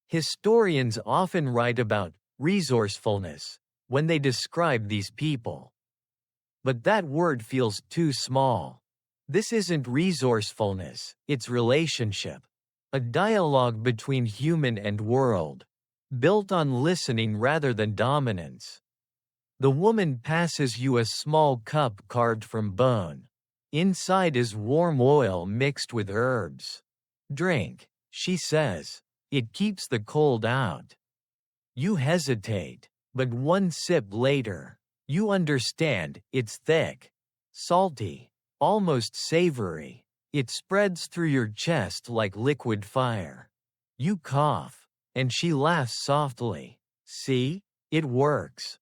Historians often write about resourcefulness when they describe these people. But that word feels too small. This isn't resourcefulness, it's relationship. A dialogue between human and world, built on listening rather than dominance. The woman passes you a small cup carved from bone. Inside is warm oil mixed with herbs. Drink, she says. It keeps the cold out. You hesitate, but one sip later, you understand. It's thick, salty, almost savory. It spreads through your chest like liquid fire. You cough, and she laughs softly. See? It works.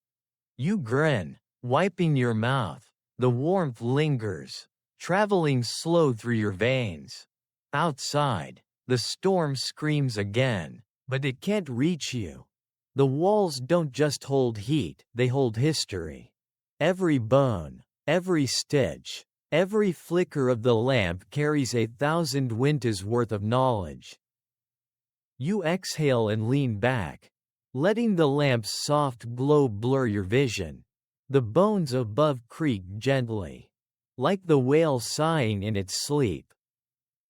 You grin, wiping your mouth. The warmth lingers, traveling slow through your veins. Outside, the storm screams again, but it can't reach you. The walls don't just hold heat, they hold history. Every bone, every stitch, every flicker of the lamp carries 1,000 winters worth of knowledge. You exhale and lean back, letting the lamp's soft glow blur your vision. The bones above creak gently, like the whale sighing in its sleep.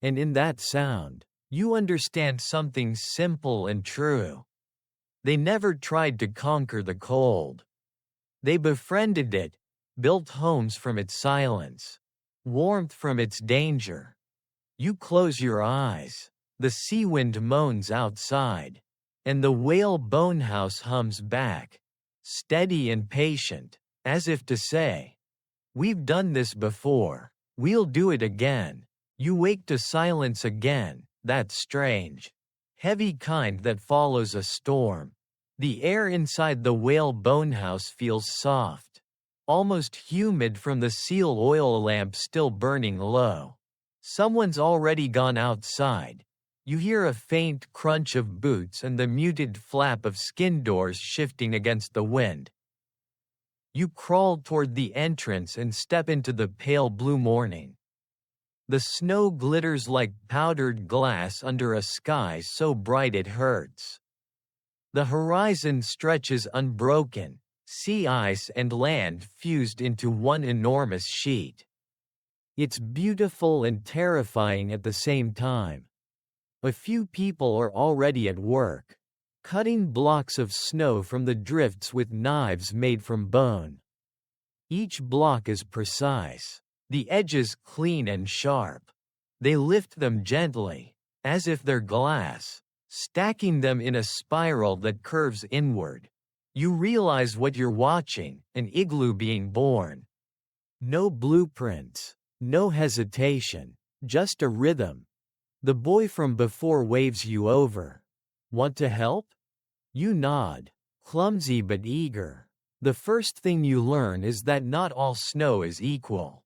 And in that sound, you understand something simple and true. They never tried to conquer the cold. They befriended it, built homes from its silence, warmth from its danger. You close your eyes. The sea wind moans outside, and the whale bone house hums back, steady and patient, as if to say, we've done this before, we'll do it again. You wake to silence again, that strange, heavy kind that follows a storm. The air inside the whale bone house feels soft, almost humid from the seal oil lamp still burning low. Someone's already gone outside. You hear a faint crunch of boots and the muted flap of skin doors shifting against the wind. You crawl toward the entrance and step into the pale blue morning. The snow glitters like powdered glass under a sky so bright it hurts. The horizon stretches unbroken, sea ice and land fused into one enormous sheet. It's beautiful and terrifying at the same time. A few people are already at work, cutting blocks of snow from the drifts with knives made from bone. Each block is precise, the edges clean and sharp. They lift them gently, as if they're glass, stacking them in a spiral that curves inward. You realize what you're watching, an igloo being born. No blueprints, no hesitation, just a rhythm. The boy from before waves you over. Want to help? You nod, clumsy but eager. The first thing you learn is that not all snow is equal.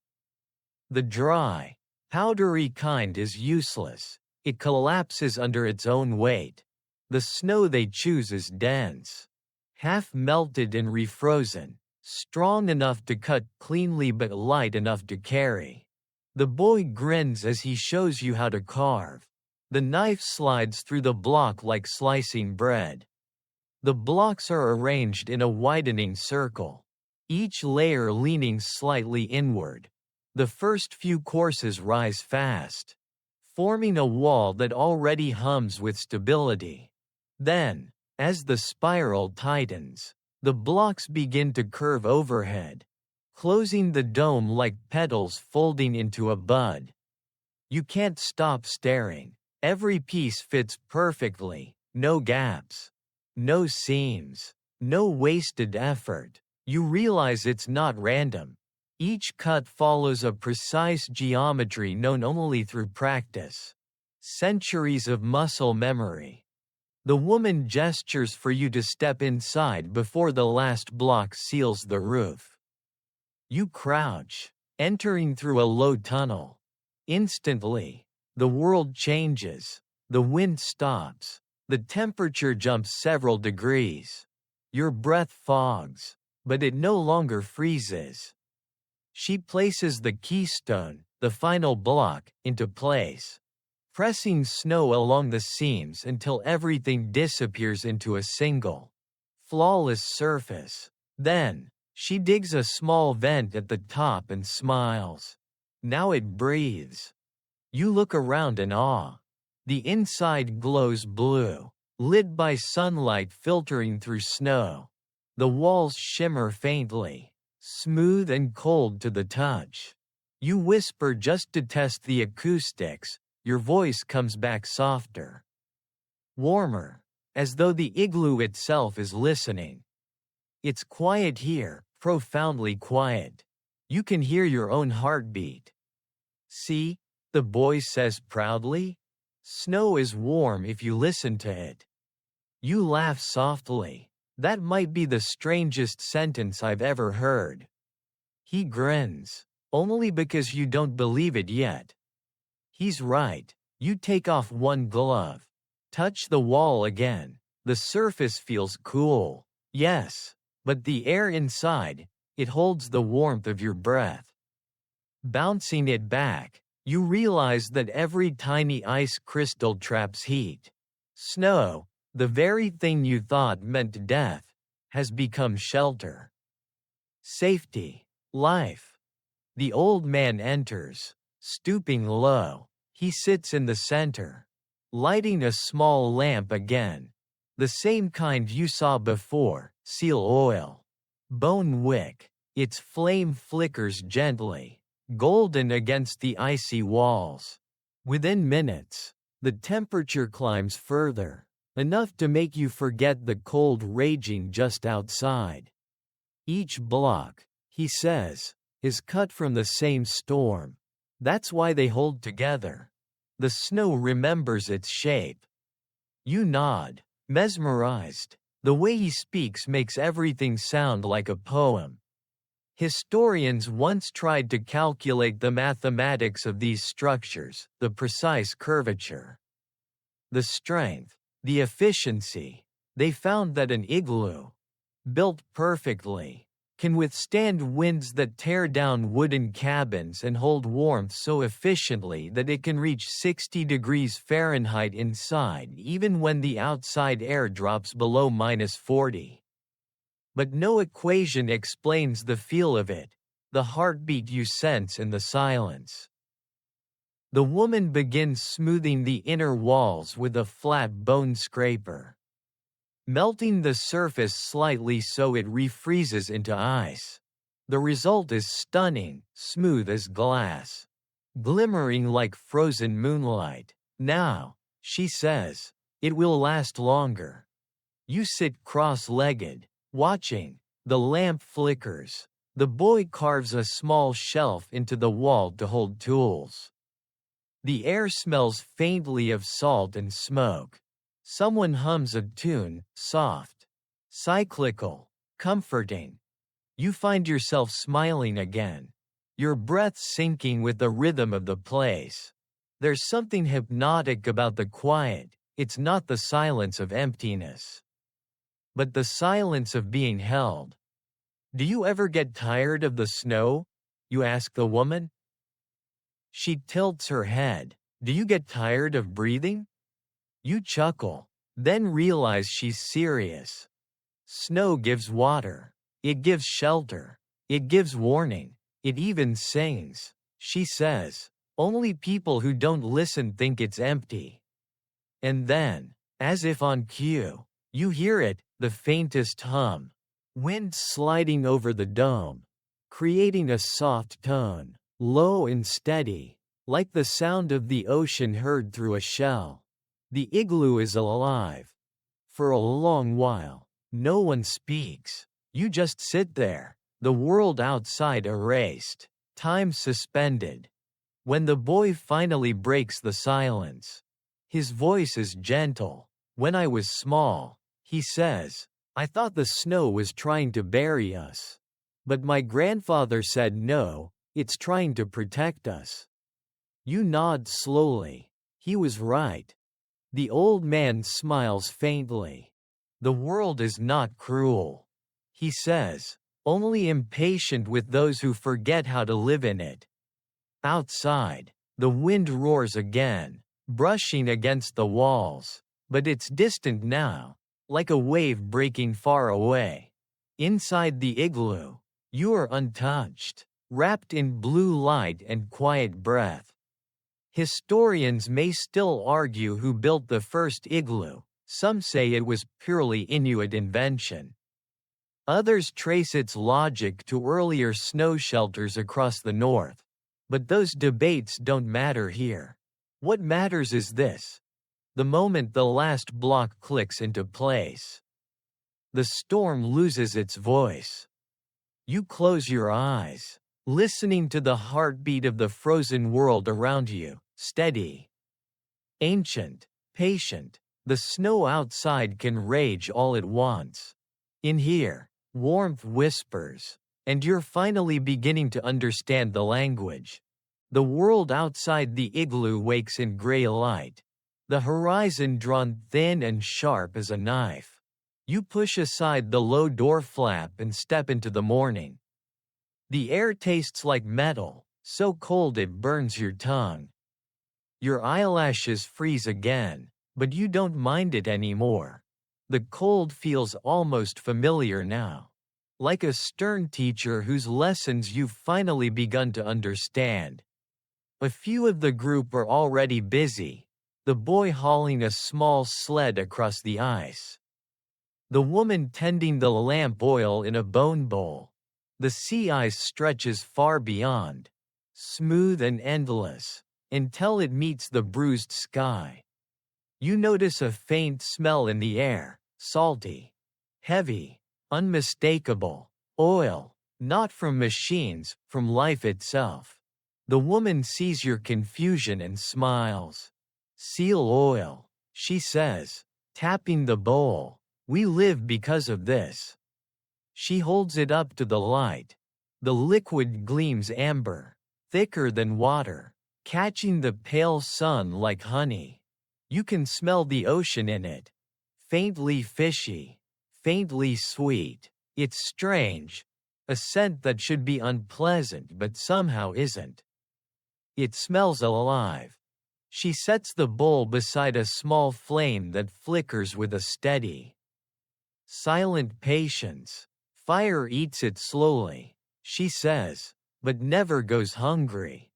The dry, powdery kind is useless. It collapses under its own weight. The snow they choose is dense, half melted and refrozen, strong enough to cut cleanly but light enough to carry. The boy grins as he shows you how to carve. The knife slides through the block like slicing bread. The blocks are arranged in a widening circle, each layer leaning slightly inward. The first few courses rise fast, forming a wall that already hums with stability. Then, as the spiral tightens, the blocks begin to curve overhead, closing the dome like petals folding into a bud. You can't stop staring. Every piece fits perfectly, no gaps, no seams, no wasted effort. You realize it's not random. Each cut follows a precise geometry known only through practice. Centuries of muscle memory. The woman gestures for you to step inside before the last block seals the roof. You crouch, entering through a low tunnel. Instantly, the world changes. The wind stops. The temperature jumps several degrees. Your breath fogs, but it no longer freezes. She places the keystone, the final block, into place, pressing snow along the seams until everything disappears into a single, flawless surface. Then, she digs a small vent at the top and smiles. Now it breathes. You look around in awe. The inside glows blue, lit by sunlight filtering through snow. The walls shimmer faintly, smooth and cold to the touch. You whisper just to test the acoustics. Your voice comes back softer, warmer, as though the igloo itself is listening. It's quiet here, profoundly quiet. You can hear your own heartbeat. See, the boy says proudly, snow is warm if you listen to it. You laugh softly. That might be the strangest sentence I've ever heard. He grins, only because you don't believe it yet. He's right. You take off one glove, touch the wall again. The surface feels cool, yes, but the air inside, it holds the warmth of your breath. Bouncing it back, you realize that every tiny ice crystal traps heat. Snow, the very thing you thought meant death, has become shelter. Safety, life. The old man enters, stooping low. He sits in the center, lighting a small lamp again. The same kind you saw before, seal oil. Bone wick. Its flame flickers gently, golden against the icy walls. Within minutes, the temperature climbs further, enough to make you forget the cold raging just outside. Each block, he says, is cut from the same storm. That's why they hold together. The snow remembers its shape. You nod, mesmerized. The way he speaks makes everything sound like a poem. Historians once tried to calculate the mathematics of these structures, the precise curvature, the strength, the efficiency. They found that an igloo, built perfectly, can withstand winds that tear down wooden cabins and hold warmth so efficiently that it can reach 60 degrees Fahrenheit inside even when the outside air drops below -40. But no equation explains the feel of it, the heartbeat you sense in the silence. The woman begins smoothing the inner walls with a flat bone scraper, melting the surface slightly so it refreezes into ice. The result is stunning, smooth as glass. glimmering like frozen moonlight. Now, she says, it will last longer. You sit cross-legged, watching. The lamp flickers. The boy carves a small shelf into the wall to hold tools. The air smells faintly of salt and smoke. Someone hums a tune, soft, cyclical, comforting. You find yourself smiling again. Your breath syncing with the rhythm of the place. There's something hypnotic about the quiet. It's not the silence of emptiness, but the silence of being held. Do you ever get tired of the snow? You ask the woman. She tilts her head. Do you get tired of breathing? You chuckle, then realize she's serious. Snow gives water. It gives shelter. It gives warning. It even sings. She says, only people who don't listen think it's empty. And then, as if on cue, you hear it, the faintest hum. Wind sliding over the dome, creating a soft tone, low and steady, like the sound of the ocean heard through a shell. The igloo is alive. For a long while, no one speaks. You just sit there, the world outside erased, time suspended. When the boy finally breaks the silence, his voice is gentle. When I was small, he says, I thought the snow was trying to bury us. But my grandfather said no, it's trying to protect us. You nod slowly. He was right. The old man smiles faintly. The world is not cruel, he says, only impatient with those who forget how to live in it. Outside, the wind roars again, brushing against the walls, but it's distant now, like a wave breaking far away. Inside the igloo, you are untouched, wrapped in blue light and quiet breath. Historians may still argue who built the first igloo. Some say it was purely Inuit invention. Others trace its logic to earlier snow shelters across the north. But those debates don't matter here. What matters is this: the moment the last block clicks into place, the storm loses its voice. You close your eyes, listening to the heartbeat of the frozen world around you, steady, ancient, patient. The snow outside can rage all it wants. In here, warmth whispers, and you're finally beginning to understand the language. The world outside the igloo wakes in gray light, the horizon drawn thin and sharp as a knife. You push aside the low door flap and step into the morning. The air tastes like metal, so cold it burns your tongue. Your eyelashes freeze again, but you don't mind it anymore. The cold feels almost familiar now, like a stern teacher whose lessons you've finally begun to understand. A few of the group are already busy, the boy hauling a small sled across the ice, the woman tending the lamp oil in a bone bowl. The sea ice stretches far beyond, smooth and endless, until it meets the bruised sky. You notice a faint smell in the air, salty, heavy, unmistakable, oil, not from machines, from life itself. The woman sees your confusion and smiles. Seal oil, she says, tapping the bowl. We live because of this. She holds it up to the light. The liquid gleams amber, thicker than water, catching the pale sun like honey. You can smell the ocean in it. Faintly fishy, faintly sweet. It's strange. A scent that should be unpleasant but somehow isn't. It smells alive. She sets the bowl beside a small flame that flickers with a steady, silent patience. Fire eats it slowly, she says, but never goes hungry.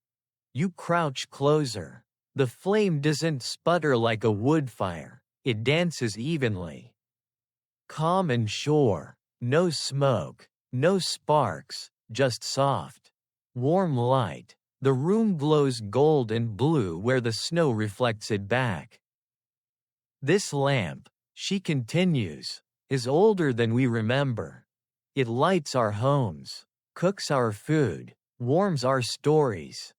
You crouch closer. The flame doesn't sputter like a wood fire, it dances evenly. Calm and sure, no smoke, no sparks, just soft, warm light. The room glows gold and blue where the snow reflects it back. This lamp, she continues, is older than we remember. It lights our homes, cooks our food, warms our stories.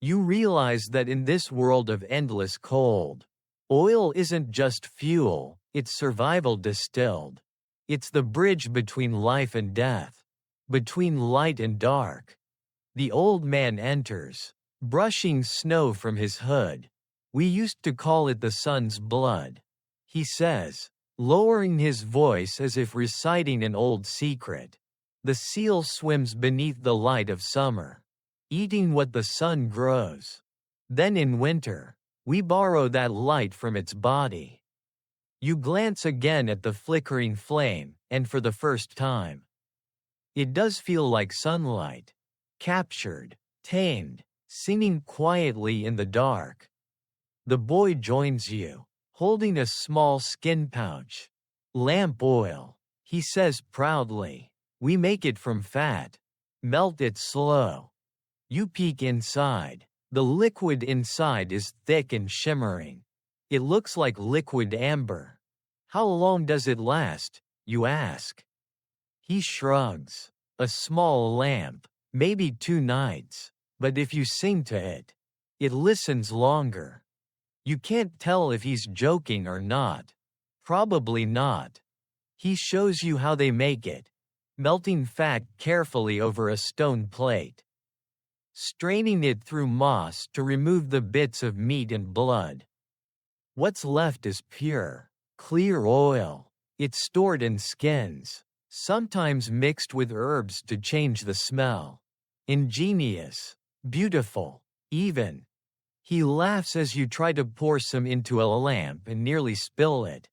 You realize that in this world of endless cold, oil isn't just fuel, it's survival distilled. It's the bridge between life and death, between light and dark. The old man enters, brushing snow from his hood. We used to call it the sun's blood, he says, lowering his voice as if reciting an old secret. The seal swims beneath the light of summer, eating what the sun grows. Then in winter, we borrow that light from its body. You glance again at the flickering flame, and for the first time, it does feel like sunlight. Captured, tamed, singing quietly in the dark. The boy joins you, holding a small skin pouch. Lamp oil, he says proudly. We make it from fat. Melt it slow. You peek inside. The liquid inside is thick and shimmering. It looks like liquid amber. How long does it last, you ask? He shrugs. A small lamp. Maybe 2 nights, but if you sing to it, it listens longer. You can't tell if he's joking or not. Probably not. He shows you how they make it, melting fat carefully over a stone plate, straining it through moss to remove the bits of meat and blood. What's left is pure, clear oil. It's stored in skins, sometimes mixed with herbs to change the smell. Ingenious, beautiful, even. He laughs as you try to pour some into a lamp and nearly spill it.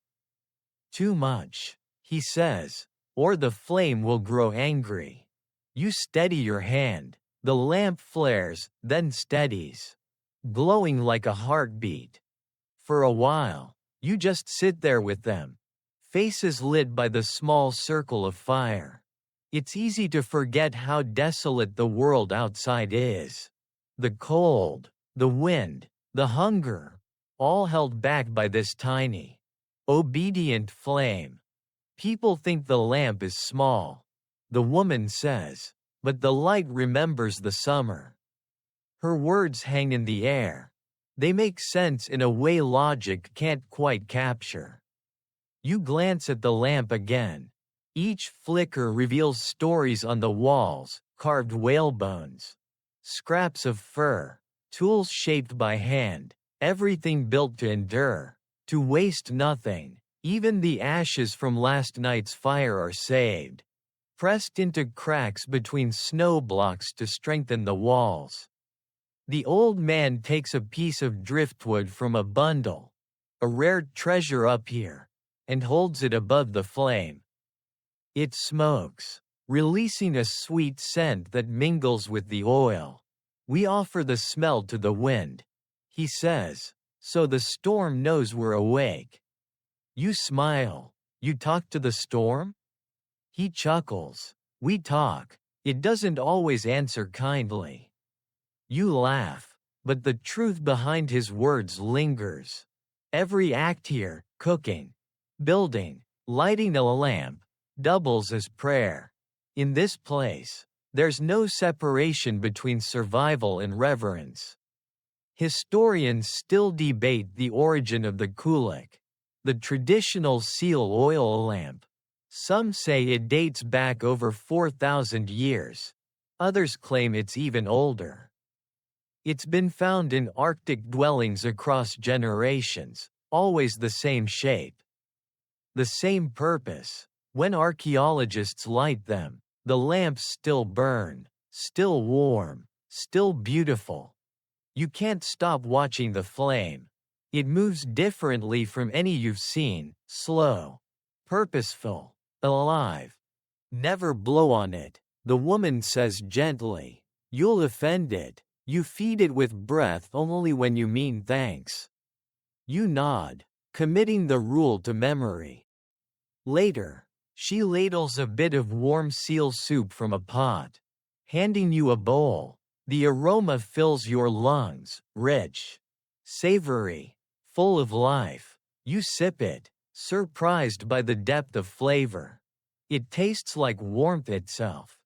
Too much, he says, or the flame will grow angry. You steady your hand. The lamp flares, then steadies, glowing like a heartbeat. For a while, you just sit there with them, faces lit by the small circle of fire. It's easy to forget how desolate the world outside is. The cold, the wind, the hunger, all held back by this tiny, obedient flame. People think the lamp is small, the woman says, but the light remembers the summer. Her words hang in the air. They make sense in a way logic can't quite capture. You glance at the lamp again. Each flicker reveals stories on the walls, carved whale bones, scraps of fur, tools shaped by hand, everything built to endure, to waste nothing. Even the ashes from last night's fire are saved, pressed into cracks between snow blocks to strengthen the walls. The old man takes a piece of driftwood from a bundle, a rare treasure up here, and holds it above the flame. It smokes, releasing a sweet scent that mingles with the oil. We offer the smell to the wind, he says, so the storm knows we're awake. You smile. You talk to the storm? He chuckles. We talk. It doesn't always answer kindly. You laugh, but the truth behind his words lingers. Every act here, cooking, building, lighting a lamp, doubles as prayer. In this place, there's no separation between survival and reverence. Historians still debate the origin of the kulak, the traditional seal oil lamp. Some say it dates back over 4,000 years. Others claim it's even older. It's been found in Arctic dwellings across generations, always the same shape, the same purpose. When archaeologists light them, the lamps still burn, still warm, still beautiful. You can't stop watching the flame. It moves differently from any you've seen, slow, purposeful, alive. Never blow on it, the woman says gently. You'll offend it. You feed it with breath only when you mean thanks. You nod, committing the rule to memory. Later, she ladles a bit of warm seal soup from a pot, handing you a bowl. The aroma fills your lungs, rich, savory, full of life. You sip it, surprised by the depth of flavor. It tastes like warmth itself.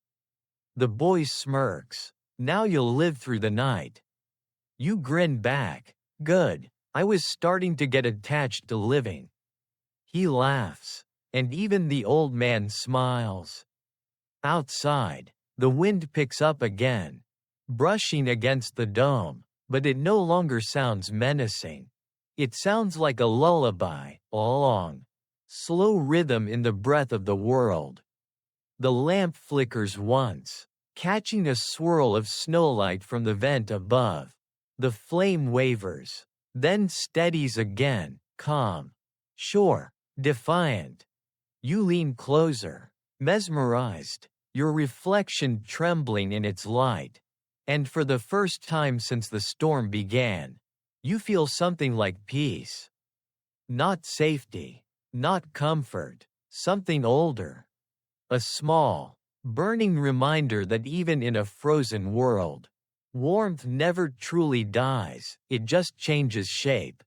The boy smirks. Now you'll live through the night. You grin back. Good. I was starting to get attached to living. He laughs, and even the old man smiles. Outside, the wind picks up again, brushing against the dome, but it no longer sounds menacing. It sounds like a lullaby, a long, slow rhythm in the breath of the world. The lamp flickers once, catching a swirl of snowlight from the vent above. The flame wavers, then steadies again, calm, sure, defiant. You lean closer, mesmerized, your reflection trembling in its light. And for the first time since the storm began, you feel something like peace. Not safety, not comfort, something older. A small, burning reminder that even in a frozen world, warmth never truly dies, it just changes shape.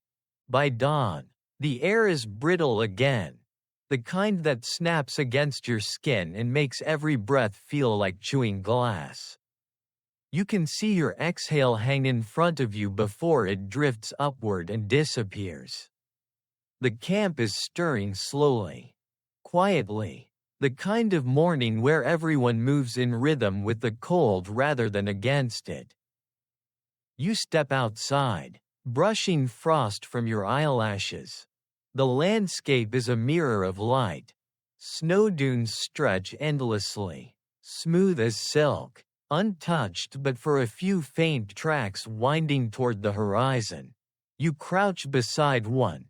By dawn, the air is brittle again, the kind that snaps against your skin and makes every breath feel like chewing glass. You can see your exhale hang in front of you before it drifts upward and disappears. The camp is stirring slowly, quietly, the kind of morning where everyone moves in rhythm with the cold rather than against it. You step outside, brushing frost from your eyelashes. The landscape is a mirror of light. Snow dunes stretch endlessly, smooth as silk, untouched but for a few faint tracks winding toward the horizon. You crouch beside one,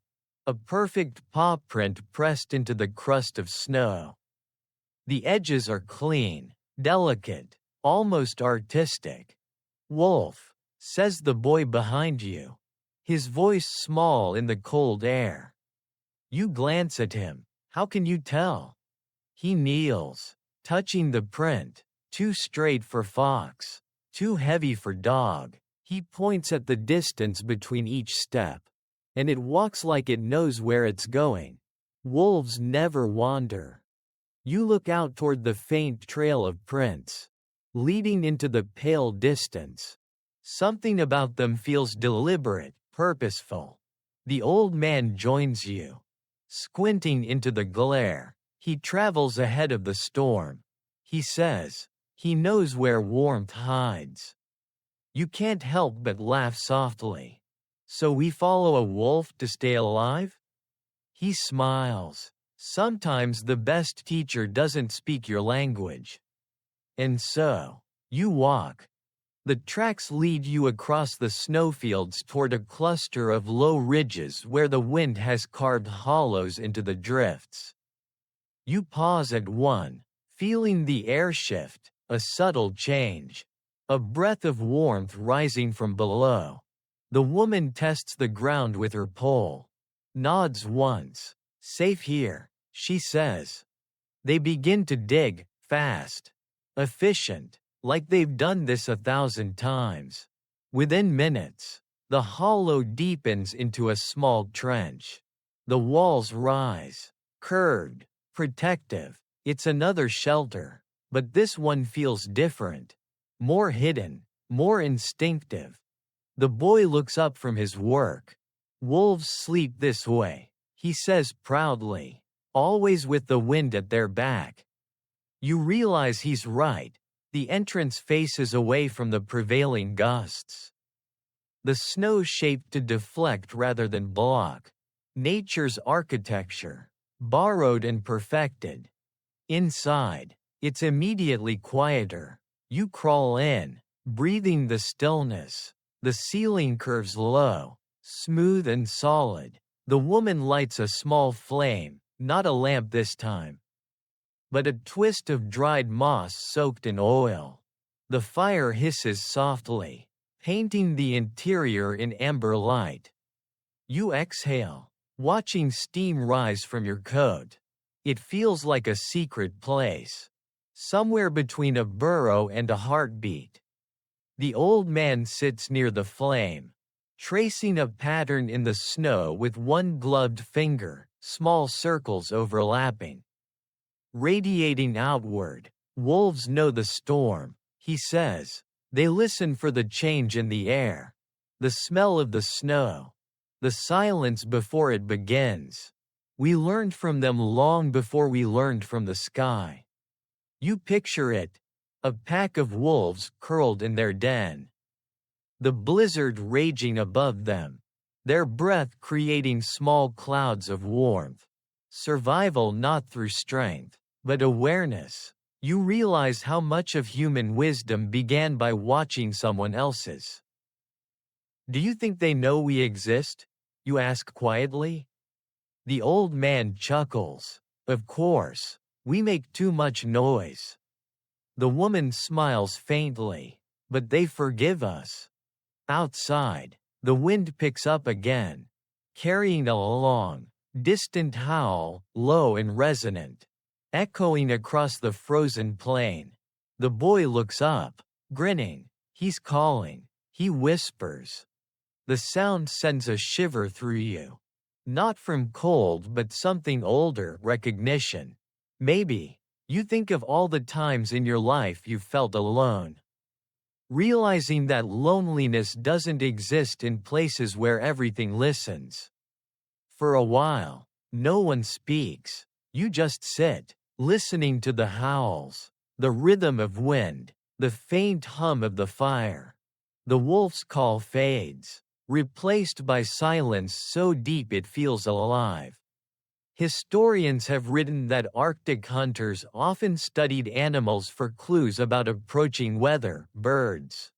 a perfect paw print pressed into the crust of snow. The edges are clean, delicate, almost artistic. "Wolf," says the boy behind you, his voice small in the cold air. You glance at him. How can you tell? He kneels, touching the print, too straight for fox, too heavy for dog. He points at the distance between each step, and it walks like it knows where it's going. Wolves never wander. You look out toward the faint trail of prints, leading into the pale distance. Something about them feels deliberate, purposeful. The old man joins you. Squinting into the glare, he travels ahead of the storm. He says, he knows where warmth hides. You can't help but laugh softly. So we follow a wolf to stay alive? He smiles. Sometimes the best teacher doesn't speak your language. And so, you walk. The tracks lead you across the snowfields toward a cluster of low ridges where the wind has carved hollows into the drifts. You pause at one, feeling the air shift, a subtle change. A breath of warmth rising from below. The woman tests the ground with her pole. Nods once. Safe here, she says. They begin to dig, fast. Efficient. Like they've done this 1,000 times. Within minutes, the hollow deepens into a small trench. The walls rise, curved, protective. It's another shelter, but this one feels different. More hidden, more instinctive. The boy looks up from his work. Wolves sleep this way, he says proudly, always with the wind at their back. You realize he's right. The entrance faces away from the prevailing gusts. The snow shaped to deflect rather than block. Nature's architecture, borrowed and perfected. Inside, it's immediately quieter. You crawl in, breathing the stillness. The ceiling curves low, smooth and solid. The woman lights a small flame, not a lamp this time, but a twist of dried moss soaked in oil. The fire hisses softly, painting the interior in amber light. You exhale, watching steam rise from your coat. It feels like a secret place, somewhere between a burrow and a heartbeat. The old man sits near the flame, tracing a pattern in the snow with one gloved finger, small circles overlapping, radiating outward. Wolves know the storm, he says. They listen for the change in the air, the smell of the snow, the silence before it begins. We learned from them long before we learned from the sky. You picture it, a pack of wolves curled in their den, the blizzard raging above them, their breath creating small clouds of warmth. Survival not through strength, but awareness. You realize how much of human wisdom began by watching someone else's. Do you think they know we exist? You ask quietly. The old man chuckles. Of course, we make too much noise. The woman smiles faintly, but they forgive us. Outside, the wind picks up again, carrying a long, distant howl, low and resonant, echoing across the frozen plain. The boy looks up, grinning. He's calling. He whispers. The sound sends a shiver through you. Not from cold but something older, recognition. Maybe you think of all the times in your life you've felt alone, realizing that loneliness doesn't exist in places where everything listens. For a while, no one speaks. You just sit, listening to the howls, the rhythm of wind, the faint hum of the fire. The wolf's call fades, replaced by silence so deep it feels alive. Historians have written that Arctic hunters often studied animals for clues about approaching weather, birds,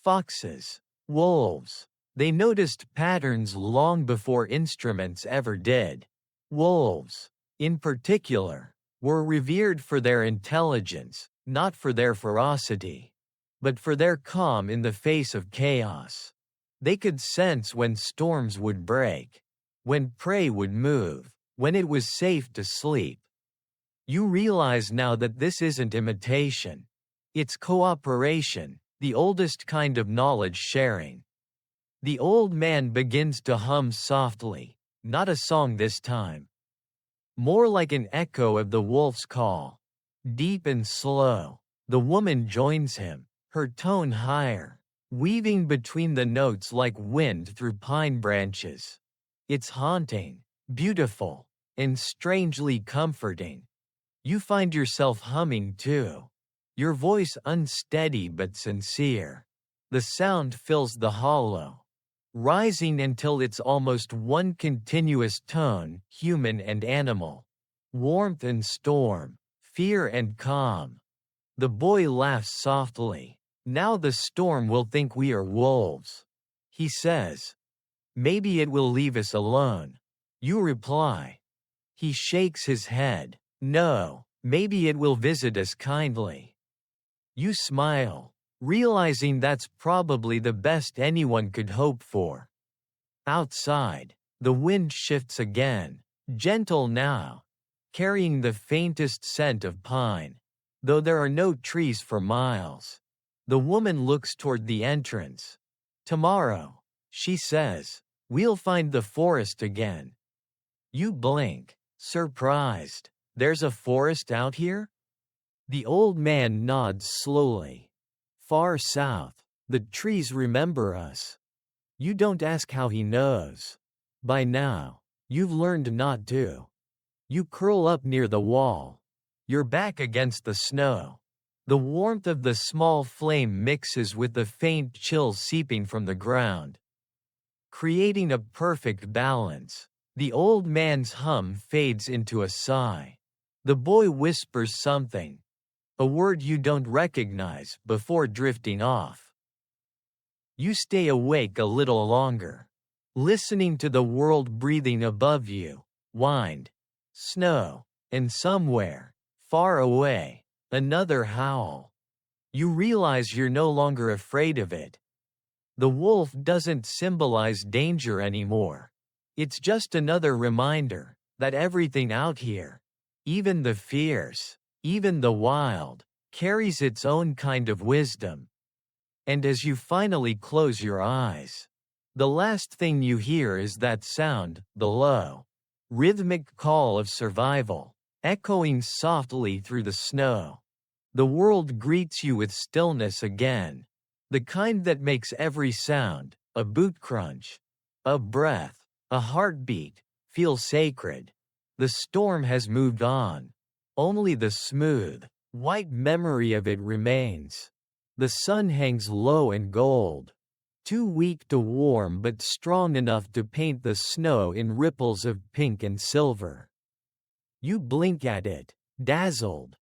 foxes, wolves. They noticed patterns long before instruments ever did. Wolves, in particular, were revered for their intelligence, not for their ferocity, but for their calm in the face of chaos. They could sense when storms would break, when prey would move, when it was safe to sleep. You realize now that this isn't imitation. It's cooperation, the oldest kind of knowledge sharing. The old man begins to hum softly, not a song this time, more like an echo of the wolf's call. Deep and slow, the woman joins him, her tone higher, weaving between the notes like wind through pine branches. It's haunting, beautiful, and strangely comforting. You find yourself humming too, your voice unsteady but sincere. The sound fills the hollow, rising until it's almost one continuous tone, human and animal, warmth and storm, fear and calm. The boy laughs softly. Now the storm will think we are wolves, he says. Maybe it will leave us alone. You reply. He shakes his head. No, maybe it will visit us kindly. You smile, realizing that's probably the best anyone could hope for. Outside, the wind shifts again, gentle now, carrying the faintest scent of pine, though there are no trees for miles. The woman looks toward the entrance. Tomorrow, she says, we'll find the forest again. You blink, surprised. There's a forest out here? The old man nods slowly. Far south, the trees remember us. You don't ask how he knows. By now, you've learned not to. You curl up near the wall, your back against the snow. The warmth of the small flame mixes with the faint chill seeping from the ground, creating a perfect balance. The old man's hum fades into a sigh. The boy whispers something, a word you don't recognize, before drifting off. You stay awake a little longer, listening to the world breathing above you, wind, snow, and somewhere, far away, another howl. You realize you're no longer afraid of it. The wolf doesn't symbolize danger anymore. It's just another reminder that everything out here, even the fierce, even the wild, carries its own kind of wisdom. And as you finally close your eyes, the last thing you hear is that sound, the low, rhythmic call of survival, echoing softly through the snow. The world greets you with stillness again, the kind that makes every sound, a boot crunch, a breath, a heartbeat, feel sacred. The storm has moved on. Only the smooth, white memory of it remains. The sun hangs low and gold, too weak to warm but strong enough to paint the snow in ripples of pink and silver. You blink at it, dazzled.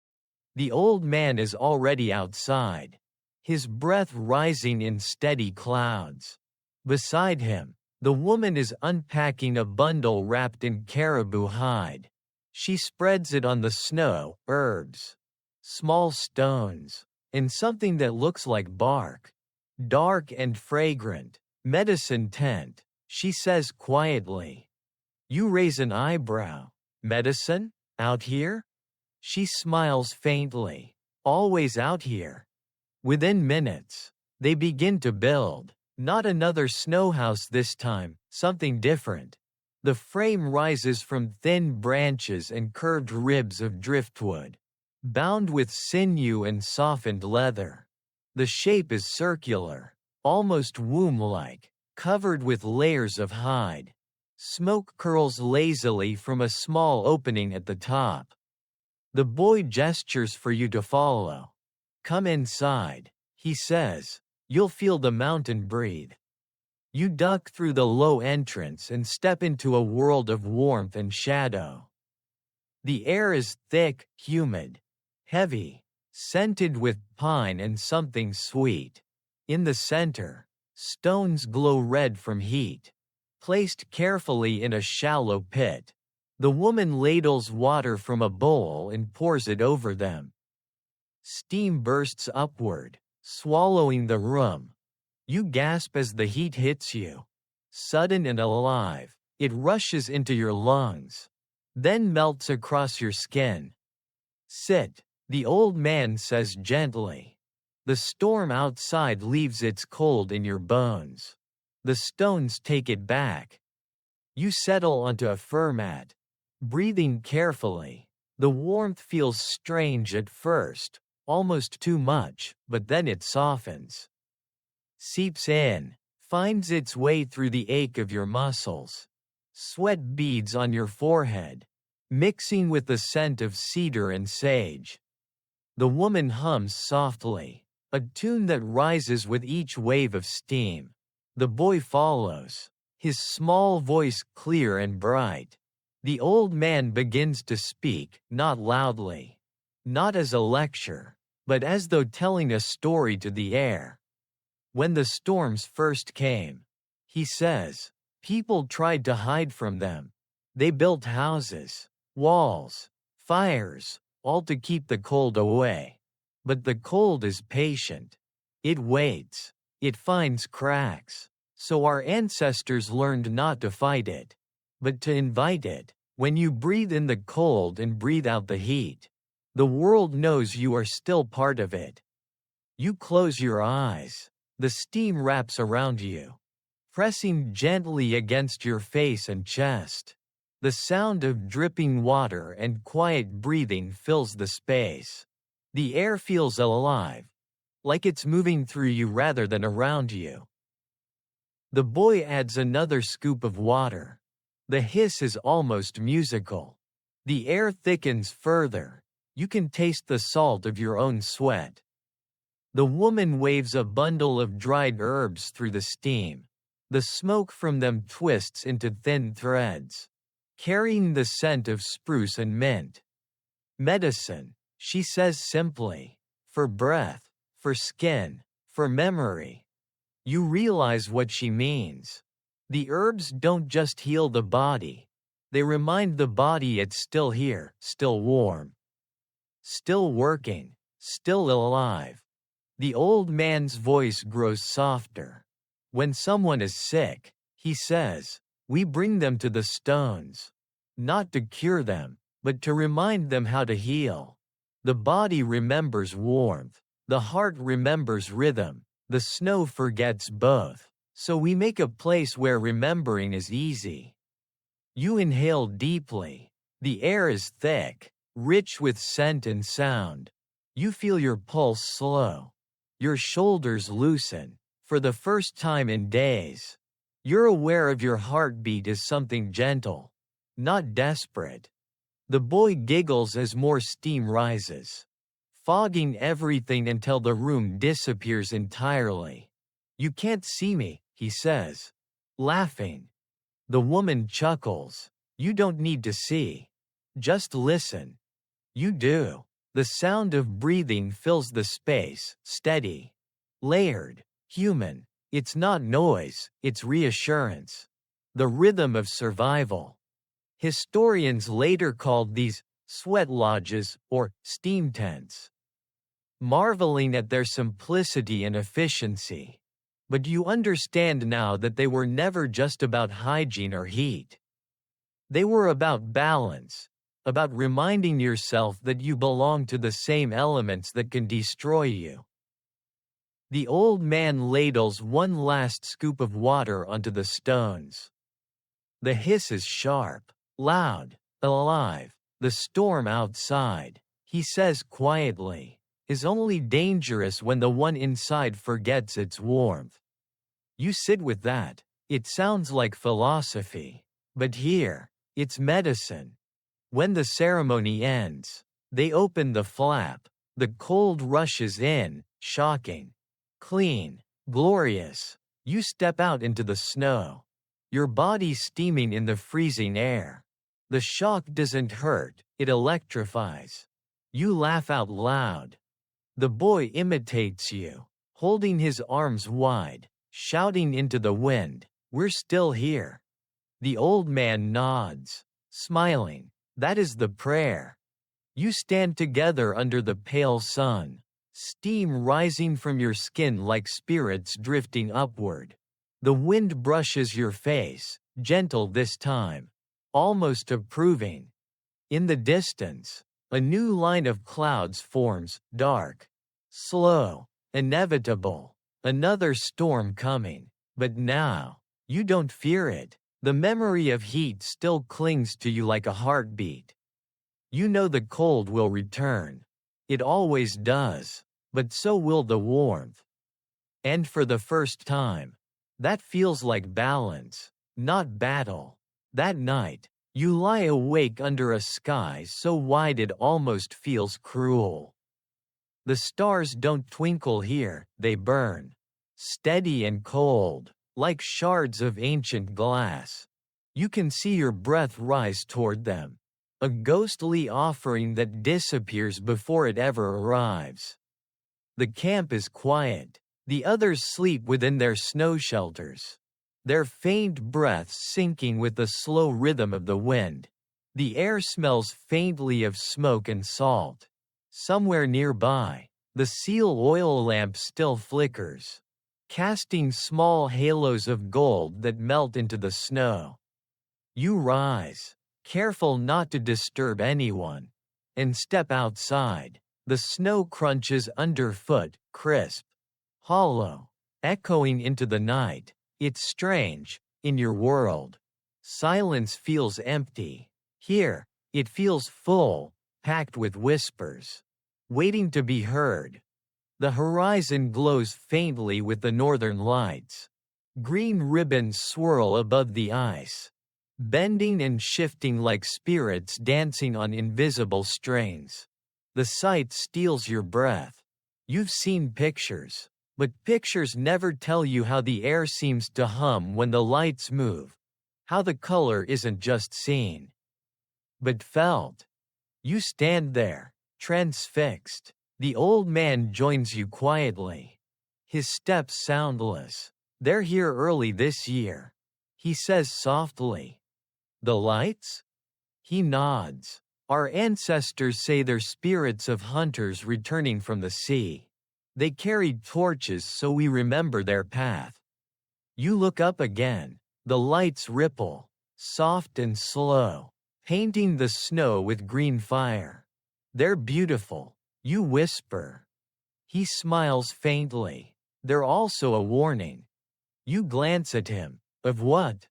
The old man is already outside, his breath rising in steady clouds. Beside him, the woman is unpacking a bundle wrapped in caribou hide. She spreads it on the snow, herbs, small stones, and something that looks like bark. Dark and fragrant, medicine tent, she says quietly. You raise an eyebrow. Medicine? Out here? She smiles faintly. Always out here. Within minutes, they begin to build. Not another snow house this time, something different. The frame rises from thin branches and curved ribs of driftwood, bound with sinew and softened leather. The shape is circular, almost womb-like, covered with layers of hide. Smoke curls lazily from a small opening at the top. The boy gestures for you to follow. Come inside, he says. You'll feel the mountain breathe. You duck through the low entrance and step into a world of warmth and shadow. The air is thick, humid, heavy, scented with pine and something sweet. In the center, stones glow red from heat, placed carefully in a shallow pit. The woman ladles water from a bowl and pours it over them. Steam bursts upward, swallowing the room. You gasp as the heat hits you. Sudden and alive, it rushes into your lungs, then melts across your skin. Sit, the old man says gently. The storm outside leaves its cold in your bones. The stones take it back. You settle onto a fur mat, breathing carefully. The warmth feels strange at first, almost too much, but then it softens. Seeps in, finds its way through the ache of your muscles. Sweat beads on your forehead, mixing with the scent of cedar and sage. The woman hums softly, a tune that rises with each wave of steam. The boy follows, his small voice clear and bright. The old man begins to speak, not loudly, not as a lecture, but as though telling a story to the air. When the storms first came, he says, people tried to hide from them. They built houses, walls, fires, all to keep the cold away. But the cold is patient. It waits. It finds cracks. So our ancestors learned not to fight it, but to invite it. When you breathe in the cold and breathe out the heat, the world knows you are still part of it. You close your eyes. The steam wraps around you, pressing gently against your face and chest. The sound of dripping water and quiet breathing fills the space. The air feels alive, like it's moving through you rather than around you. The boy adds another scoop of water. The hiss is almost musical. The air thickens further. You can taste the salt of your own sweat. The woman waves a bundle of dried herbs through the steam. The smoke from them twists into thin threads, carrying the scent of spruce and mint. Medicine, she says simply, for breath, for skin, for memory. You realize what she means. The herbs don't just heal the body. They remind the body it's still here, still warm, still working, still alive. The old man's voice grows softer. When someone is sick, he says, we bring them to the stones. Not to cure them, but to remind them how to heal. The body remembers warmth. The heart remembers rhythm. The snow forgets both, so we make a place where remembering is easy. You inhale deeply. The air is thick, rich with scent and sound. You feel your pulse slow. Your shoulders loosen, for the first time in days. You're aware of your heartbeat as something gentle, not desperate. The boy giggles as more steam rises, fogging everything until the room disappears entirely. You can't see me, he says, laughing. The woman chuckles. You don't need to see. Just listen. You do. The sound of breathing fills the space, steady, layered, human. It's not noise, it's reassurance. The rhythm of survival. Historians later called these sweat lodges or steam tents, marveling at their simplicity and efficiency. But you understand now that they were never just about hygiene or heat. They were about balance, about reminding yourself that you belong to the same elements that can destroy you. The old man ladles one last scoop of water onto the stones. The hiss is sharp, loud, alive. The storm outside, he says quietly, is only dangerous when the one inside forgets its warmth. You sit with that. It sounds like philosophy. But here, it's medicine. When the ceremony ends, they open the flap. The cold rushes in, shocking. Clean, glorious. You step out into the snow. Your body steaming in the freezing air. The shock doesn't hurt, it electrifies. You laugh out loud. The boy imitates you, holding his arms wide, shouting into the wind, "We're still here." The old man nods, smiling. That is the prayer. You stand together under the pale sun, steam rising from your skin like spirits drifting upward. The wind brushes your face, gentle this time, almost approving. In the distance, a new line of clouds forms, dark, slow, inevitable. Another storm coming. But now, you don't fear it. The memory of heat still clings to you like a heartbeat. You know the cold will return. It always does. But so will the warmth. And for the first time, that feels like balance, not battle. That night, you lie awake under a sky so wide it almost feels cruel. The stars don't twinkle here, they burn. Steady and cold, like shards of ancient glass. You can see your breath rise toward them. A ghostly offering that disappears before it ever arrives. The camp is quiet. The others sleep within their snow shelters. Their faint breaths syncing with the slow rhythm of the wind. The air smells faintly of smoke and salt. Somewhere nearby, the seal oil lamp still flickers, casting small halos of gold that melt into the snow. You rise, careful not to disturb anyone, and step outside. The snow crunches underfoot, crisp, hollow, echoing into the night. It's strange, in your world. Silence feels empty. Here, it feels full, packed with whispers, waiting to be heard. The horizon glows faintly with the northern lights. Green ribbons swirl above the ice, bending and shifting like spirits dancing on invisible strings. The sight steals your breath. You've seen pictures, but pictures never tell you how the air seems to hum when the lights move, how the color isn't just seen, but felt. You stand there, transfixed. The old man joins you quietly. His steps soundless. They're here early this year. He says softly. The lights? He nods. Our ancestors say they're spirits of hunters returning from the sea. They carried torches so we remember their path. You look up again. The lights ripple, soft and slow, painting the snow with green fire. They're beautiful. You whisper. He smiles faintly. They're also a warning. You glance at him. Of what?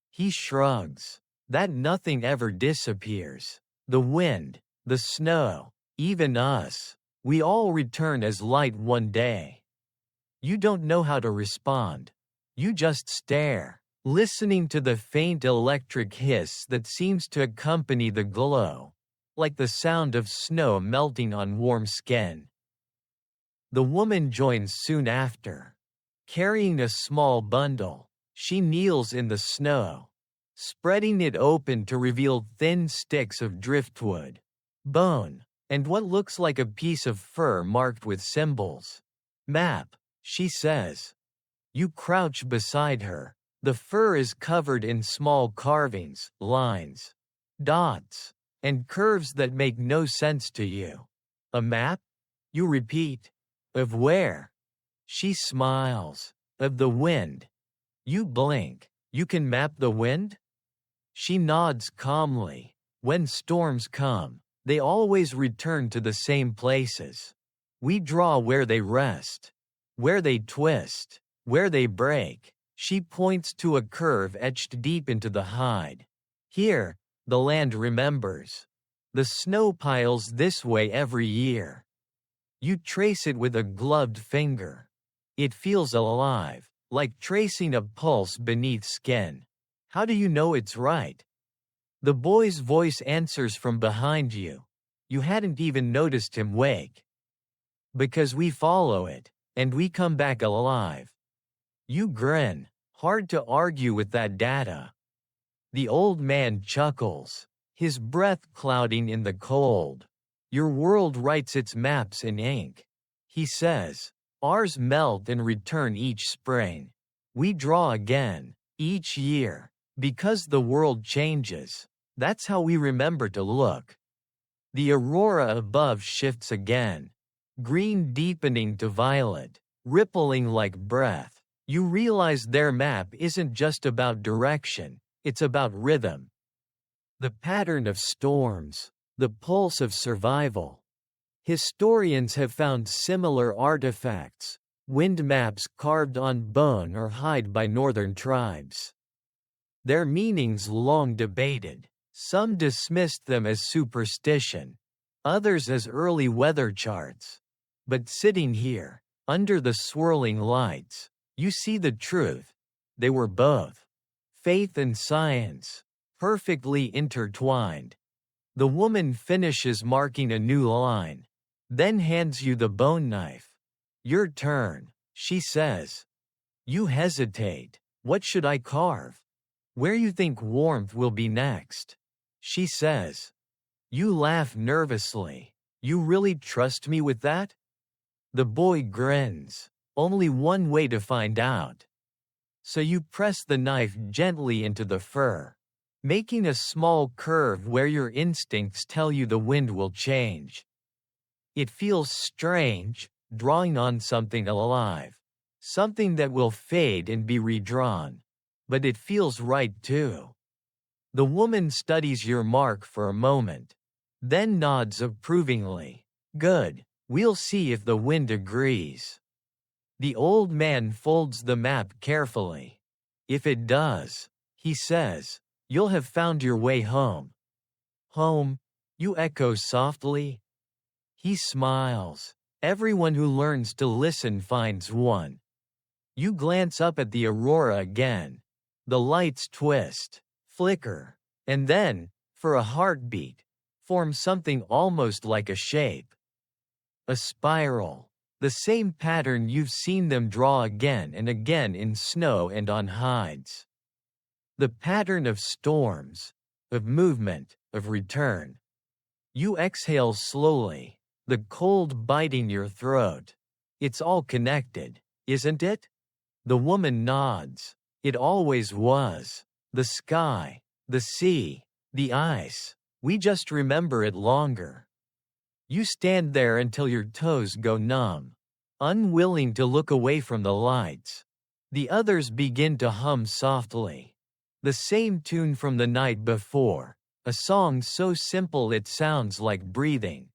He shrugs. That nothing ever disappears. The wind, the snow, even us. We all return as light one day. You don't know how to respond. You just stare, listening to the faint electric hiss that seems to accompany the glow, like the sound of snow melting on warm skin. The woman joins soon after. Carrying a small bundle, she kneels in the snow, spreading it open to reveal thin sticks of driftwood, bone, and what looks like a piece of fur marked with symbols. Map, she says. You crouch beside her. The fur is covered in small carvings, lines, dots, and curves that make no sense to you. A map? You repeat. Of where? She smiles. Of the wind. You blink. You can map the wind? She nods calmly. When storms come, they always return to the same places. We draw where they rest, where they twist, where they break. She points to a curve etched deep into the hide. Here, the land remembers. The snow piles this way every year. You trace it with a gloved finger. It feels alive, like tracing a pulse beneath skin. How do you know it's right? The boy's voice answers from behind you. You hadn't even noticed him wake. Because we follow it, and we come back alive. You grin, hard to argue with that data. The old man chuckles, his breath clouding in the cold. Your world writes its maps in ink. He says, ours melt and return each spring. We draw again, each year, because the world changes. That's how we remember to look. The aurora above shifts again, green deepening to violet, rippling like breath. You realize their map isn't just about direction, it's about rhythm. The pattern of storms, the pulse of survival. Historians have found similar artifacts, wind maps carved on bone or hide by northern tribes. Their meanings long debated. Some dismissed them as superstition, others as early weather charts. But sitting here, under the swirling lights, you see the truth. They were both. Faith and science, perfectly intertwined. The woman finishes marking a new line, then hands you the bone knife. Your turn, she says. You hesitate. What should I carve? Where you think warmth will be next? She says. You laugh nervously. You really trust me with that? The boy grins. Only one way to find out. So you press the knife gently into the fur, making a small curve where your instincts tell you the wind will change. It feels strange, drawing on something alive, something that will fade and be redrawn. But it feels right too. The woman studies your mark for a moment, then nods approvingly. Good, we'll see if the wind agrees. The old man folds the map carefully. If it does, he says, you'll have found your way home. Home, you echo softly. He smiles. Everyone who learns to listen finds one. You glance up at the aurora again. The lights twist, flicker, and then, for a heartbeat, form something almost like a shape. A spiral, the same pattern you've seen them draw again and again in snow and on hides. The pattern of storms, of movement, of return. You exhale slowly, the cold biting your throat. It's all connected, isn't it? The woman nods. It always was. The sky, the sea, the ice. We just remember it longer. You stand there until your toes go numb, unwilling to look away from the lights. The others begin to hum softly. The same tune from the night before, a song so simple it sounds like breathing.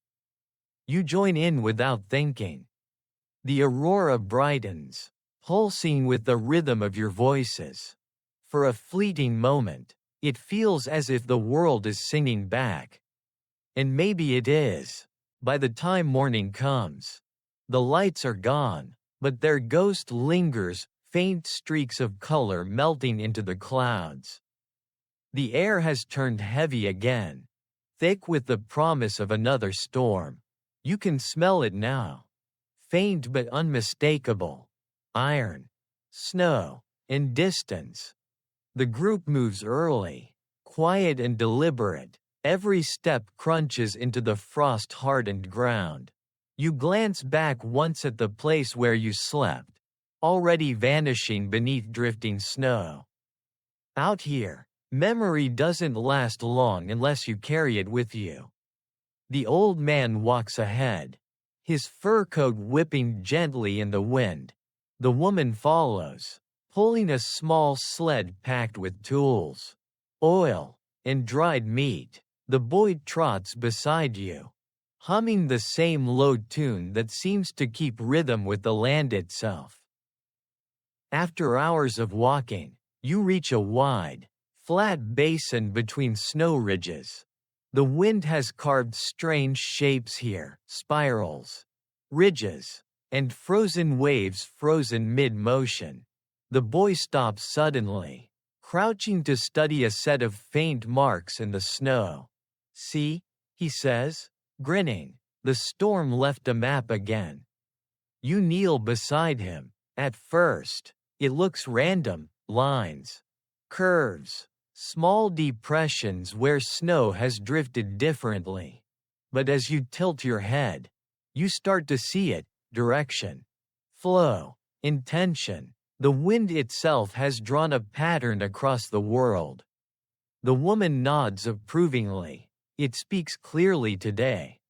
You join in without thinking. The aurora brightens, pulsing with the rhythm of your voices. For a fleeting moment, it feels as if the world is singing back. And maybe it is. By the time morning comes, the lights are gone, but their ghost lingers, faint streaks of color melting into the clouds. The air has turned heavy again, thick with the promise of another storm. You can smell it now. Faint but unmistakable. Iron, snow, and distance. The group moves early, quiet and deliberate. Every step crunches into the frost-hardened ground. You glance back once at the place where you slept, already vanishing beneath drifting snow. Out here, memory doesn't last long unless you carry it with you. The old man walks ahead, his fur coat whipping gently in the wind. The woman follows, pulling a small sled packed with tools, oil, and dried meat. The boy trots beside you, humming the same low tune that seems to keep rhythm with the land itself. After hours of walking, you reach a wide, flat basin between snow ridges. The wind has carved strange shapes here, spirals, ridges, and frozen waves frozen mid-motion. The boy stops suddenly, crouching to study a set of faint marks in the snow. "See," he says, grinning, "the storm left a map again." You kneel beside him. At first, it looks random, lines, curves, small depressions where snow has drifted differently. But as you tilt your head, you start to see it, direction, flow, intention. The wind itself has drawn a pattern across the world. The woman nods approvingly. It speaks clearly today.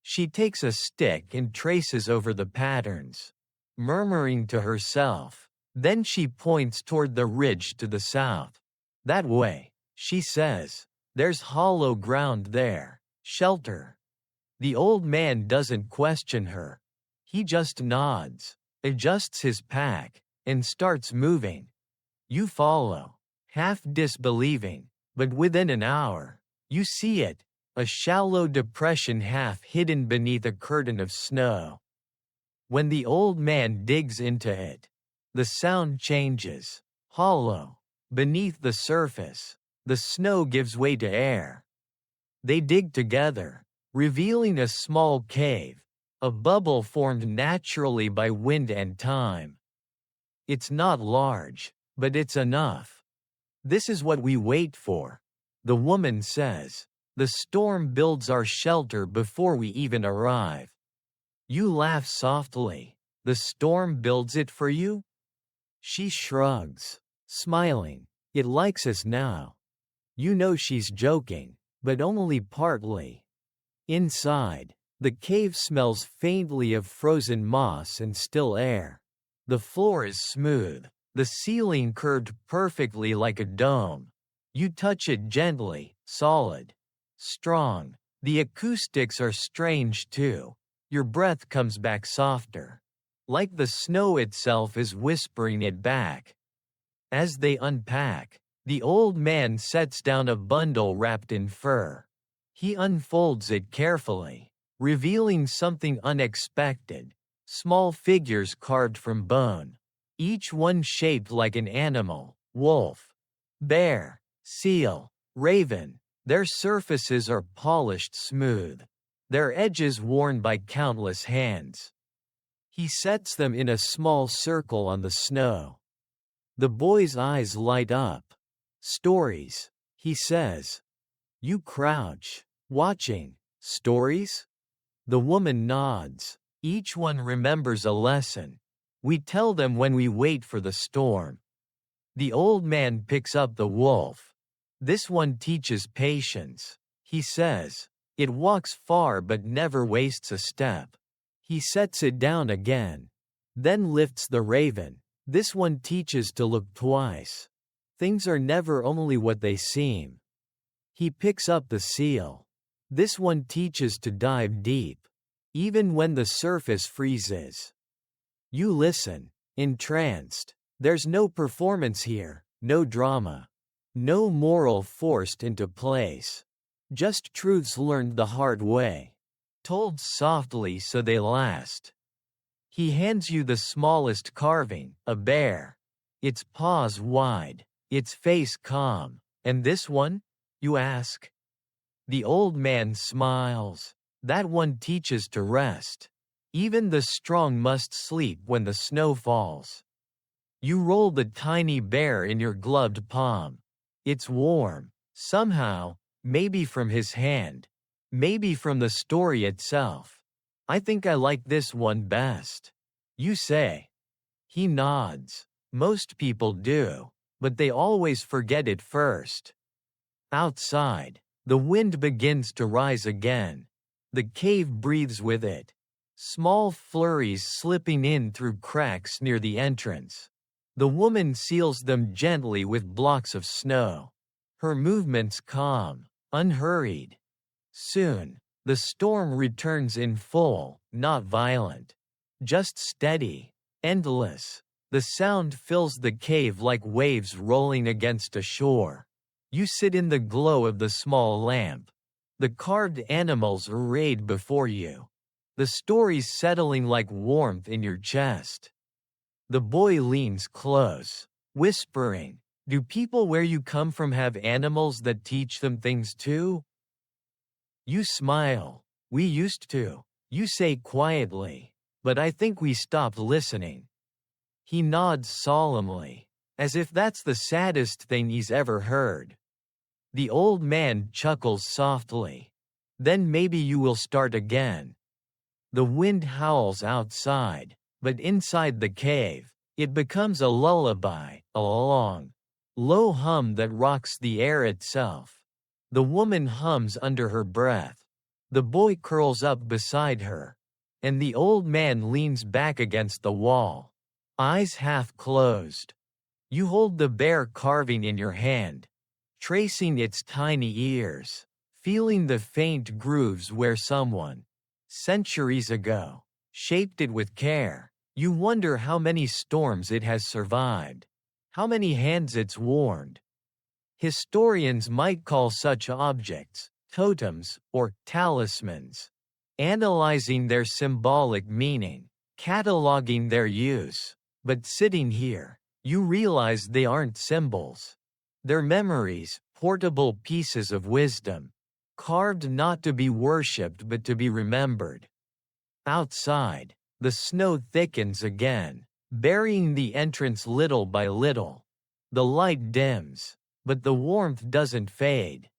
She takes a stick and traces over the patterns, murmuring to herself. Then she points toward the ridge to the south. "That way," she says. "There's hollow ground there. Shelter." The old man doesn't question her. He just nods, adjusts his pack, and starts moving. You follow, half disbelieving, but within an hour, you see it, a shallow depression half hidden beneath a curtain of snow. When the old man digs into it, the sound changes, hollow. Beneath the surface, the snow gives way to air. They dig together, revealing a small cave, a bubble formed naturally by wind and time. It's not large, but it's enough. "This is what we wait for," the woman says. "The storm builds our shelter before we even arrive." You laugh softly. "The storm builds it for you?" She shrugs, smiling. "It likes us now." You know she's joking, but only partly. Inside, the cave smells faintly of frozen moss and still air. The floor is smooth, the ceiling curved perfectly like a dome. You touch it gently, solid, strong. The acoustics are strange too. Your breath comes back softer, like the snow itself is whispering it back. As they unpack, the old man sets down a bundle wrapped in fur. He unfolds it carefully, revealing something unexpected. Small figures carved from bone, each one shaped like an animal: wolf, bear, seal, raven. Their surfaces are polished smooth, their edges worn by countless hands. He sets them in a small circle on the snow. The boy's eyes light up. "Stories," he says. You crouch, watching. "Stories?" The woman nods. "Each one remembers a lesson. We tell them when we wait for the storm." The old man picks up the wolf. "This one teaches patience," he says. "It walks far but never wastes a step." He sets it down again. Then lifts the raven. "This one teaches to look twice. Things are never only what they seem." He picks up the seal. "This one teaches to dive deep, even when the surface freezes." You listen, entranced. There's no performance here, no drama, no moral forced into place. Just truths learned the hard way, told softly so they last. He hands you the smallest carving, a bear. Its paws wide, its face calm. And this one? You ask. The old man smiles. That one teaches to rest. Even the strong must sleep when the snow falls. You roll the tiny bear in your gloved palm. It's warm, somehow, maybe from his hand, maybe from the story itself. I think I like this one best. You say. He nods. Most people do, but they always forget it first. Outside, the wind begins to rise again. The cave breathes with it. Small flurries slipping in through cracks near the entrance. The woman seals them gently with blocks of snow. Her movements calm, unhurried. Soon, the storm returns in full, not violent. Just steady, endless. The sound fills the cave like waves rolling against a shore. You sit in the glow of the small lamp. The carved animals arrayed before you. The stories settling like warmth in your chest. The boy leans close, whispering, "Do people where you come from have animals that teach them things too?" You smile. "We used to," you say quietly, "but I think we stopped listening." He nods solemnly, as if that's the saddest thing he's ever heard. The old man chuckles softly. "Then maybe you will start again." The wind howls outside, but inside the cave, it becomes a lullaby, a long, low hum that rocks the air itself. The woman hums under her breath. The boy curls up beside her, and the old man leans back against the wall, eyes half closed. You hold the bear carving in your hand, tracing its tiny ears, feeling the faint grooves where someone, centuries ago, shaped it with care. You wonder how many storms it has survived, how many hands it's warmed. Historians might call such objects totems or talismans, analyzing their symbolic meaning, cataloging their use. But sitting here, you realize they aren't symbols. They're memories, portable pieces of wisdom, carved not to be worshipped but to be remembered. Outside, the snow thickens again, burying the entrance little by little. The light dims, but the warmth doesn't fade.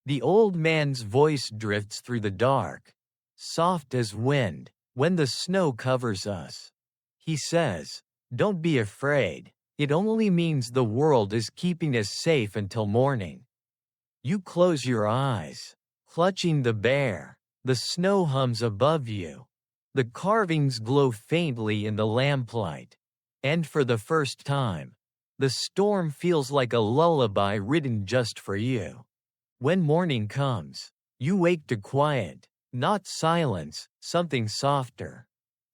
The old man's voice drifts through the dark, soft as wind, when the snow covers us. He says, "Don't be afraid. It only means the world is keeping us safe until morning." You close your eyes, clutching the bear. The snow hums above you. The carvings glow faintly in the lamplight. And for the first time, the storm feels like a lullaby written just for you. When morning comes, you wake to quiet, not silence, something softer.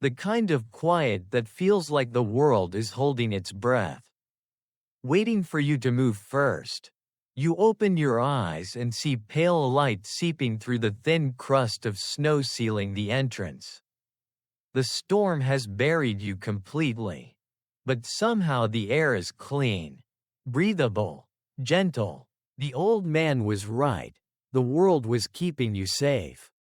The kind of quiet that feels like the world is holding its breath, waiting for you to move first. You open your eyes and see pale light seeping through the thin crust of snow sealing the entrance. The storm has buried you completely. But somehow the air is clean, breathable, gentle. The old man was right. The world was keeping you safe.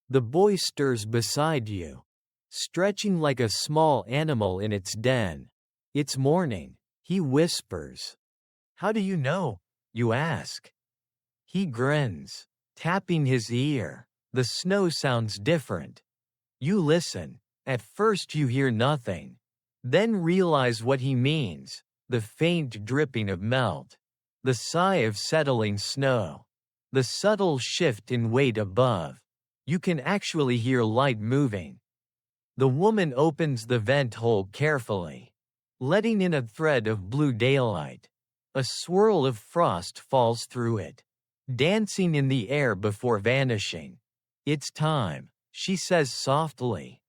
The boy stirs beside you, stretching like a small animal in its den. "It's morning," he whispers. "How do you know?" you ask. He grins, tapping his ear. The snow sounds different. You listen. At first you hear nothing, then realize what he means: the faint dripping of melt, the sigh of settling snow, the subtle shift in weight above. You can actually hear light moving. The woman opens the vent hole carefully, letting in a thread of blue daylight. A swirl of frost falls through it, dancing in the air before vanishing. "It's time," she says softly.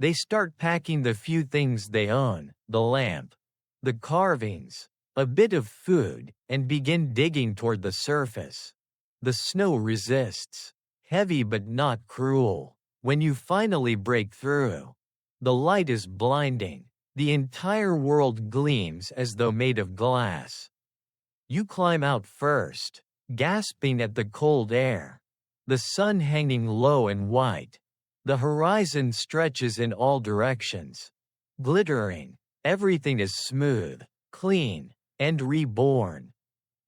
They start packing the few things they own, the lamp, the carvings, a bit of food, and begin digging toward the surface. The snow resists, heavy but not cruel. When you finally break through, the light is blinding. The entire world gleams as though made of glass. You climb out first, gasping at the cold air. The sun hanging low and white. The horizon stretches in all directions. Glittering, everything is smooth, clean, and reborn.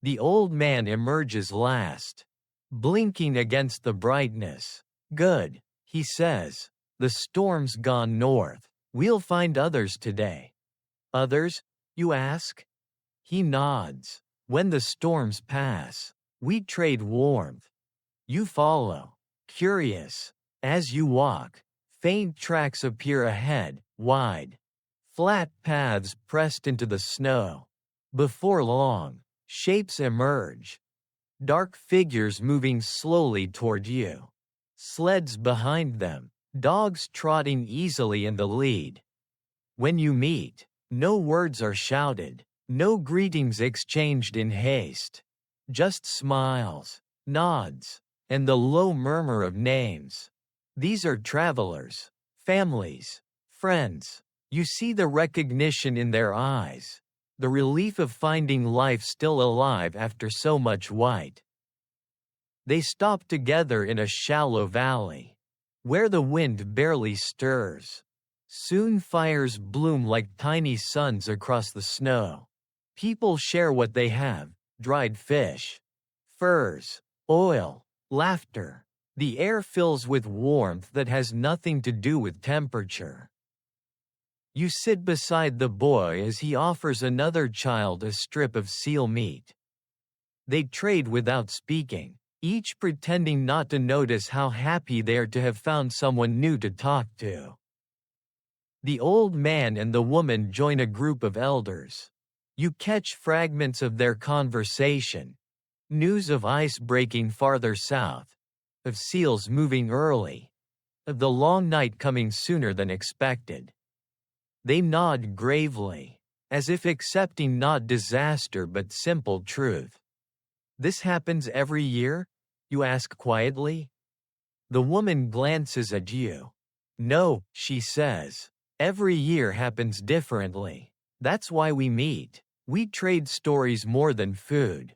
The old man emerges last, blinking against the brightness. "Good," he says. "The storm's gone north. We'll find others today." "Others?" you ask. He nods. "When the storms pass, we trade warmth." You follow, curious. As you walk, faint tracks appear ahead, wide, flat paths pressed into the snow. Before long, shapes emerge. Dark figures moving slowly toward you. Sleds behind them, dogs trotting easily in the lead. When you meet, no words are shouted, no greetings exchanged in haste. Just smiles, nods, and the low murmur of names. These are travelers, families, friends. You see the recognition in their eyes, the relief of finding life still alive after so much white. They stop together in a shallow valley, where the wind barely stirs. Soon fires bloom like tiny suns across the snow. People share what they have: dried fish, furs, oil, laughter. The air fills with warmth that has nothing to do with temperature. You sit beside the boy as he offers another child a strip of seal meat. They trade without speaking, each pretending not to notice how happy they are to have found someone new to talk to. The old man and the woman join a group of elders. You catch fragments of their conversation. News of ice breaking farther south, of seals moving early, of the long night coming sooner than expected. They nod gravely, as if accepting not disaster but simple truth. "This happens every year?" you ask quietly. The woman glances at you. "No," she says. "Every year happens differently. That's why we meet. We trade stories more than food."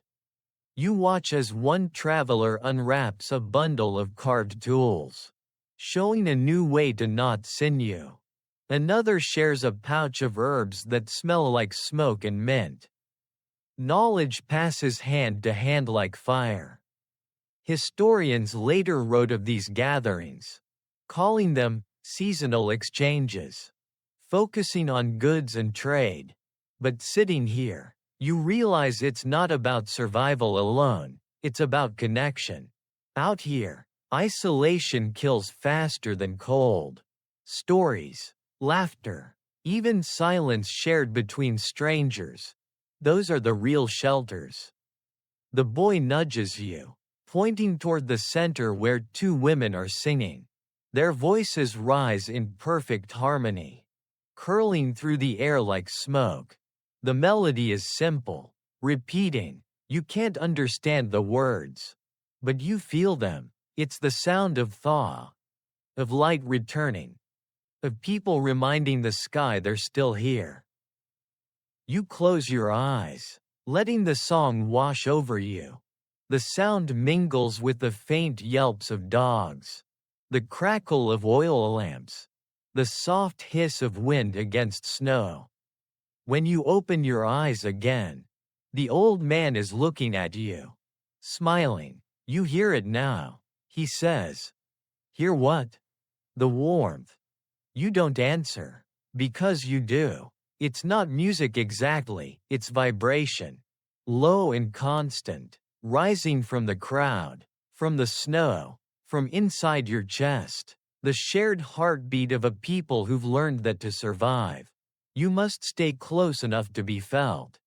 You watch as one traveler unwraps a bundle of carved tools, showing a new way to knot sinew. Another shares a pouch of herbs that smell like smoke and mint. Knowledge passes hand to hand like fire. Historians later wrote of these gatherings, calling them seasonal exchanges, focusing on goods and trade. But sitting here, you realize it's not about survival alone, it's about connection. Out here, isolation kills faster than cold. Stories, laughter, even silence shared between strangers. Those are the real shelters. The boy nudges you, pointing toward the center where two women are singing. Their voices rise in perfect harmony, curling through the air like smoke. The melody is simple, repeating. You can't understand the words, but you feel them. It's the sound of thaw, of light returning, of people reminding the sky they're still here. You close your eyes, letting the song wash over you. The sound mingles with the faint yelps of dogs, the crackle of oil lamps, the soft hiss of wind against snow. When you open your eyes again, the old man is looking at you, smiling. You hear it now, he says. Hear what? The warmth. You don't answer, because you do. It's not music exactly, it's vibration. Low and constant, rising from the crowd, from the snow, from inside your chest. The shared heartbeat of a people who've learned that to survive, you must stay close enough to be felt.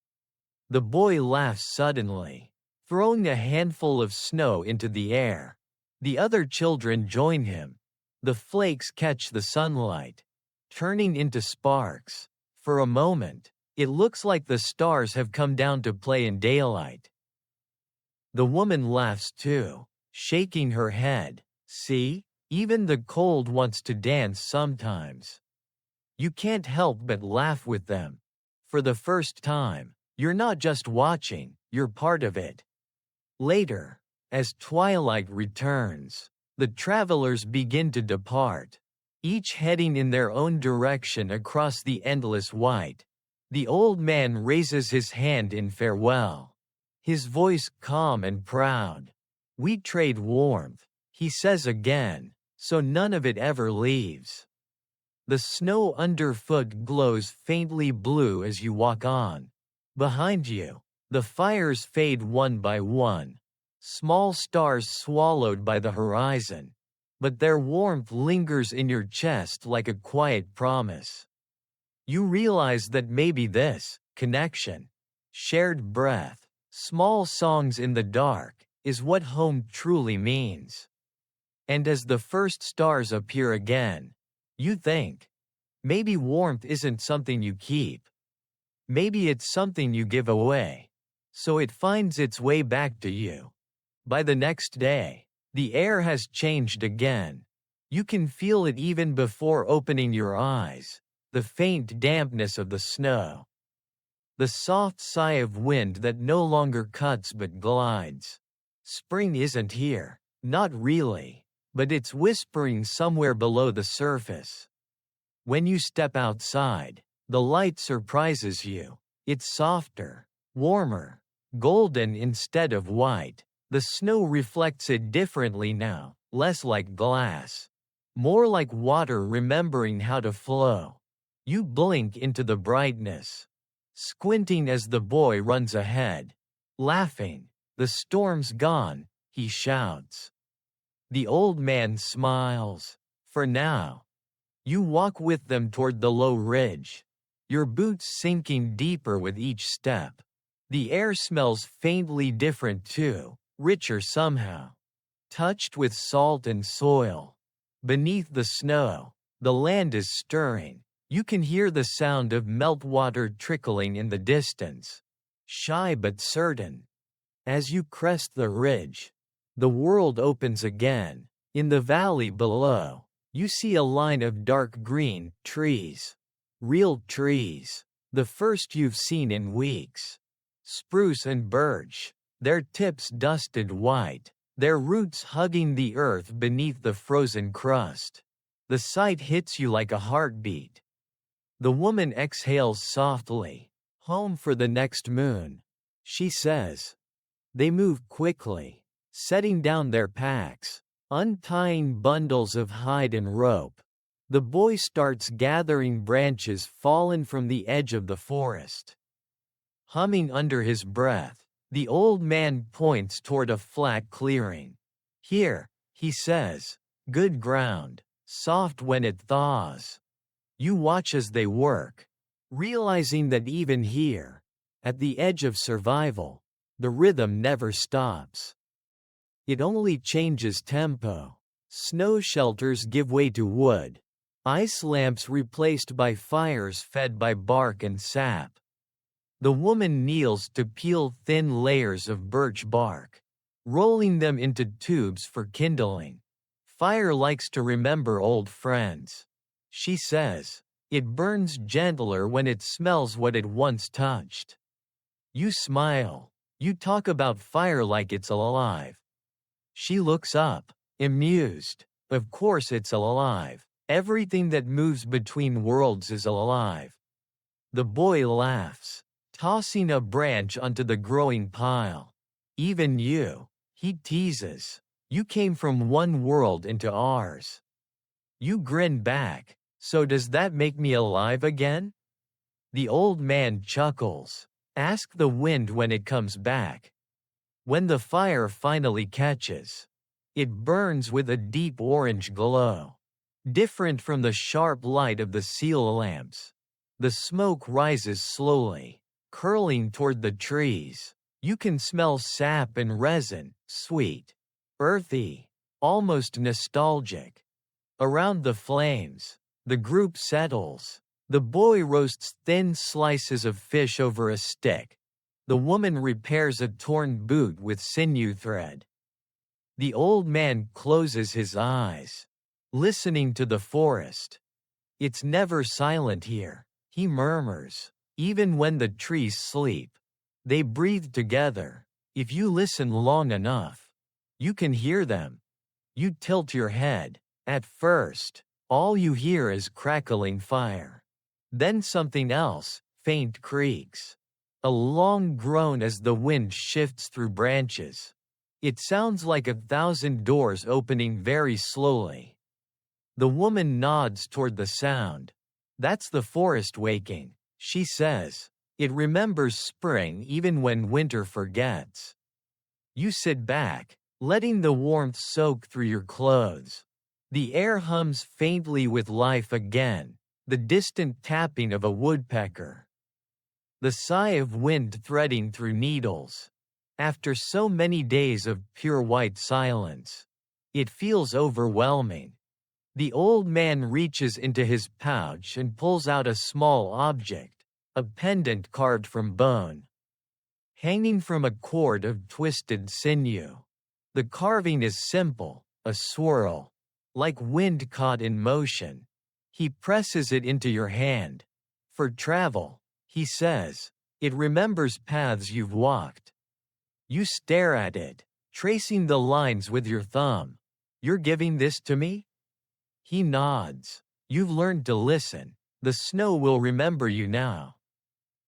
The boy laughs suddenly, throwing a handful of snow into the air. The other children join him. The flakes catch the sunlight. turning into sparks. For a moment, it looks like the stars have come down to play in daylight. The woman laughs too, shaking her head. See, even the cold wants to dance sometimes. You can't help but laugh with them. For the first time, you're not just watching, you're part of it. Later, as twilight returns, the travelers begin to depart, each heading in their own direction across the endless white. The old man raises his hand in farewell, his voice calm and proud. We trade warmth, he says again, so none of it ever leaves. The snow underfoot glows faintly blue as you walk on. Behind you, the fires fade one by one, small stars swallowed by the horizon, but their warmth lingers in your chest like a quiet promise. You realize that maybe this connection, shared breath, small songs in the dark, is what home truly means. And as the first stars appear again, you think, maybe warmth isn't something you keep. Maybe it's something you give away, so it finds its way back to you. By the next day, the air has changed again. You can feel it even before opening your eyes, the faint dampness of the snow. The soft sigh of wind that no longer cuts but glides. Spring isn't here, not really, but it's whispering somewhere below the surface. When you step outside, the light surprises you. It's softer, warmer, golden instead of white. The snow reflects it differently now, less like glass, more like water remembering how to flow. You blink into the brightness, squinting as the boy runs ahead, laughing. The storm's gone, he shouts. The old man smiles. For now. You walk with them toward the low ridge, your boots sinking deeper with each step. The air smells faintly different too, richer somehow, touched with salt and soil. Beneath the snow, the land is stirring. You can hear the sound of meltwater trickling in the distance, shy but certain. As you crest the ridge, the world opens again. In the valley below, you see a line of dark green trees. Real trees, the first you've seen in weeks. Spruce and birch, their tips dusted white, their roots hugging the earth beneath the frozen crust. The sight hits you like a heartbeat. The woman exhales softly. Home for the next moon, she says. They move quickly, setting down their packs, untying bundles of hide and rope. The boy starts gathering branches fallen from the edge of the forest. Humming under his breath, the old man points toward a flat clearing. Here, he says, good ground, soft when it thaws. You watch as they work, realizing that even here, at the edge of survival, the rhythm never stops. It only changes tempo. Snow shelters give way to wood. Ice lamps replaced by fires fed by bark and sap. The woman kneels to peel thin layers of birch bark, rolling them into tubes for kindling. Fire likes to remember old friends. She says, it burns gentler when it smells what it once touched. You smile. You talk about fire like it's alive. She looks up, amused. Of course it's alive. Everything that moves between worlds is alive. The boy laughs, tossing a branch onto the growing pile. Even you, he teases. You came from one world into ours. You grin back. So does that make me alive again? The old man chuckles. Ask the wind when it comes back. When the fire finally catches, it burns with a deep orange glow, different from the sharp light of the seal lamps. The smoke rises slowly, curling toward the trees. You can smell sap and resin, sweet, earthy, almost nostalgic. Around the flames, The group settles. The boy roasts thin slices of fish over a stick. The woman repairs a torn boot with sinew thread. The old man closes his eyes, listening to the forest. It's never silent here, he murmurs, even when the trees sleep. They breathe together. If you listen long enough, you can hear them. You tilt your head. At first, all you hear is crackling fire. Then something else, faint creaks. A long groan as the wind shifts through branches. It sounds like 1,000 doors opening very slowly. The woman nods toward the sound. That's the forest waking, she says. It remembers spring even when winter forgets. You sit back, letting the warmth soak through your clothes. The air hums faintly with life again, the distant tapping of a woodpecker. The sigh of wind threading through needles. After so many days of pure white silence, it feels overwhelming. The old man reaches into his pouch and pulls out a small object, a pendant carved from bone, hanging from a cord of twisted sinew. The carving is simple, a swirl, like wind caught in motion. He presses it into your hand. For travel, he says, it remembers paths you've walked. You stare at it, tracing the lines with your thumb. You're giving this to me? He nods. You've learned to listen. The snow will remember you now.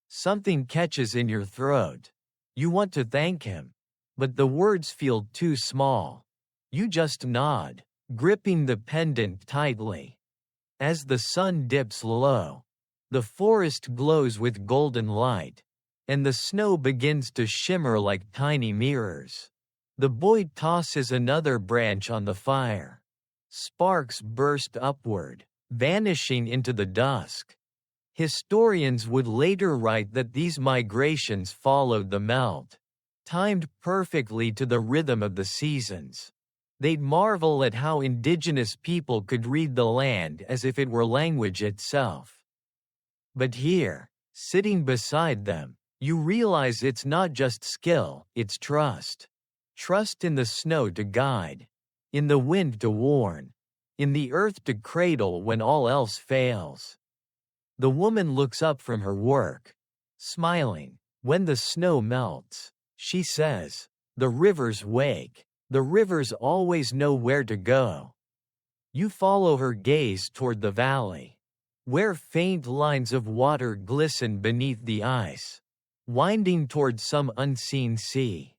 Something catches in your throat. You want to thank him, but the words feel too small. You just nod, gripping the pendant tightly. As the sun dips low, the forest glows with golden light, and the snow begins to shimmer like tiny mirrors. The boy tosses another branch on the fire. Sparks burst upward, vanishing into the dusk. Historians would later write that these migrations followed the melt, timed perfectly to the rhythm of the seasons. They'd marvel at how indigenous people could read the land as if it were language itself. But here, sitting beside them, you realize it's not just skill, it's trust. Trust in the snow to guide, in the wind to warn, in the earth to cradle when all else fails. The woman looks up from her work, smiling. When the snow melts, she says, the rivers wake. The rivers always know where to go. You follow her gaze toward the valley, where faint lines of water glisten beneath the ice, winding toward some unseen sea.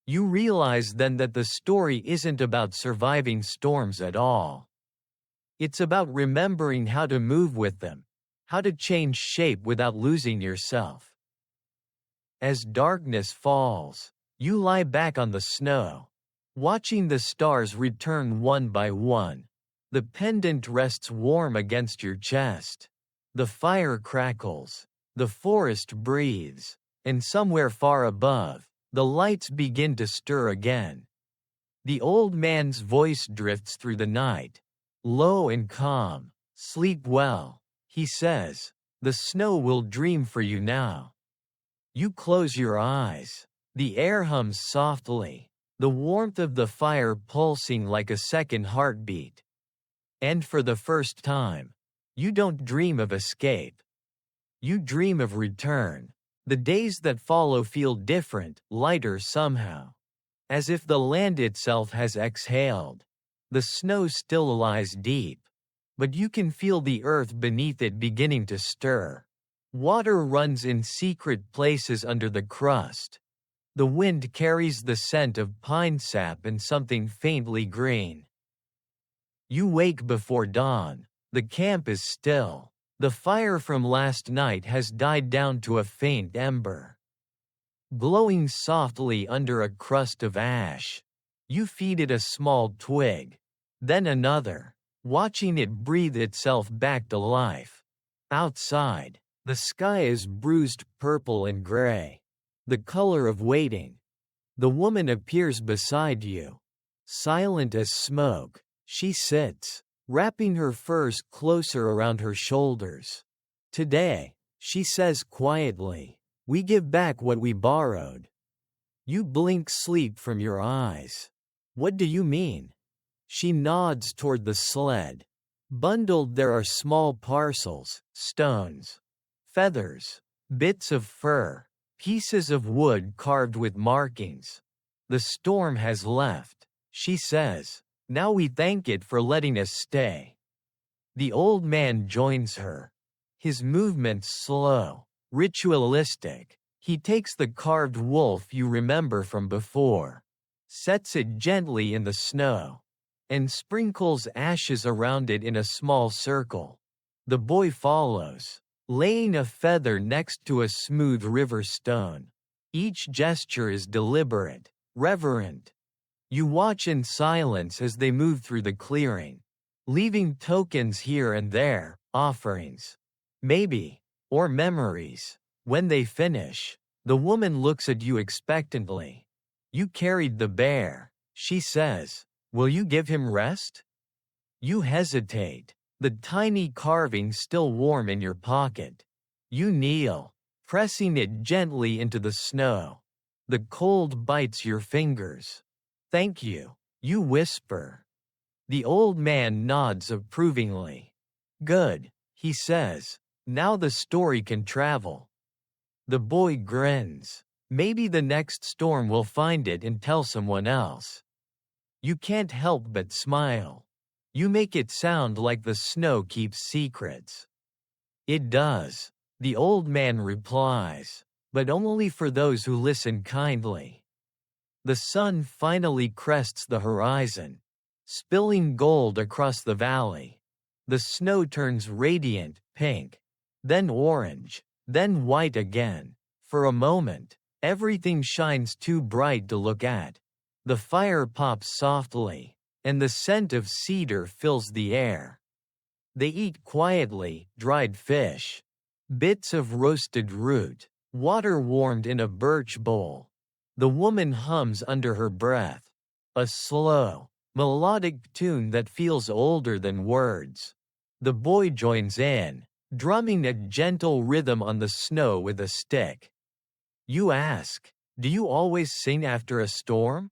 You realize then that the story isn't about surviving storms at all. It's about remembering how to move with them, how to change shape without losing yourself. As darkness falls, you lie back on the snow, watching the stars return one by one. The pendant rests warm against your chest. The fire crackles, the forest breathes, and somewhere far above, the lights begin to stir again. The old man's voice drifts through the night, low and calm. Sleep well, he says. The snow will dream for you now. You close your eyes. The air hums softly, the warmth of the fire pulsing like a second heartbeat. And for the first time, you don't dream of escape. You dream of return. The days that follow feel different, lighter somehow. As if the land itself has exhaled. The snow still lies deep, but you can feel the earth beneath it beginning to stir. Water runs in secret places under the crust. The wind carries the scent of pine sap and something faintly green. You wake before dawn. The camp is still. The fire from last night has died down to a faint ember, glowing softly under a crust of ash. You feed it a small twig, then another, watching it breathe itself back to life. Outside, the sky is bruised purple and gray, the color of waiting. The woman appears beside you, silent as smoke. She sits, wrapping her furs closer around her shoulders. Today, she says quietly, we give back what we borrowed. You blink sleep from your eyes. What do you mean? She nods toward the sled. Bundled there are small parcels, stones, feathers, bits of fur, pieces of wood carved with markings. The storm has left, she says. Now we thank it for letting us stay. The old man joins her. His movements slow, ritualistic. He takes the carved wolf you remember from before, sets it gently in the snow, and sprinkles ashes around it in a small circle. The boy follows, laying a feather next to a smooth river stone. Each gesture is deliberate, reverent. You watch in silence as they move through the clearing, leaving tokens here and there, offerings, maybe, or memories. When they finish, the woman looks at you expectantly. You carried the bear, she says. Will you give him rest? You hesitate, the tiny carving still warm in your pocket. You kneel, pressing it gently into the snow. The cold bites your fingers. Thank you, you whisper. The old man nods approvingly. Good, he says. Now the story can travel. The boy grins. Maybe the next storm will find it and tell someone else. You can't help but smile. You make it sound like the snow keeps secrets. It does, the old man replies, but only for those who listen kindly. The sun finally crests the horizon, spilling gold across the valley. The snow turns radiant, pink, then orange, then white again. For a moment, everything shines too bright to look at. The fire pops softly, and the scent of cedar fills the air. They eat quietly, dried fish, bits of roasted root, water warmed in a birch bowl. The woman hums under her breath, a slow, melodic tune that feels older than words. The boy joins in, drumming a gentle rhythm on the snow with a stick. You ask, do you always sing after a storm?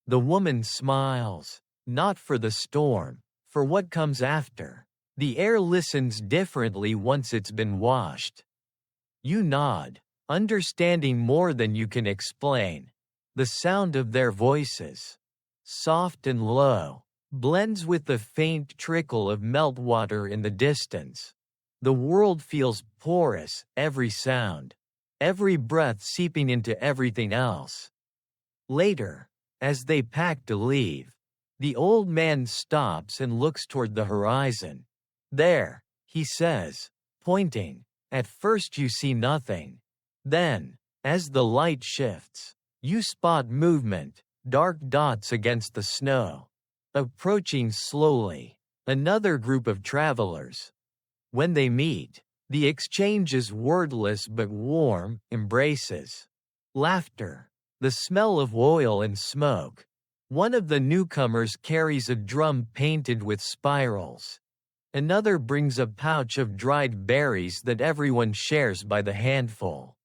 The woman smiles, not for the storm, for what comes after. The air listens differently once it's been washed. You nod, understanding more than you can explain. The sound of their voices, soft and low, blends with the faint trickle of meltwater in the distance. The world feels porous, every sound, every breath seeping into everything else. Later, as they pack to leave, the old man stops and looks toward the horizon. There, he says, pointing. At first you see nothing. Then, as the light shifts, you spot movement, dark dots against the snow. Approaching slowly, another group of travelers. When they meet, the exchange is wordless but warm, embraces. Laughter, the smell of oil and smoke. One of the newcomers carries a drum painted with spirals. Another brings a pouch of dried berries that everyone shares by the handful.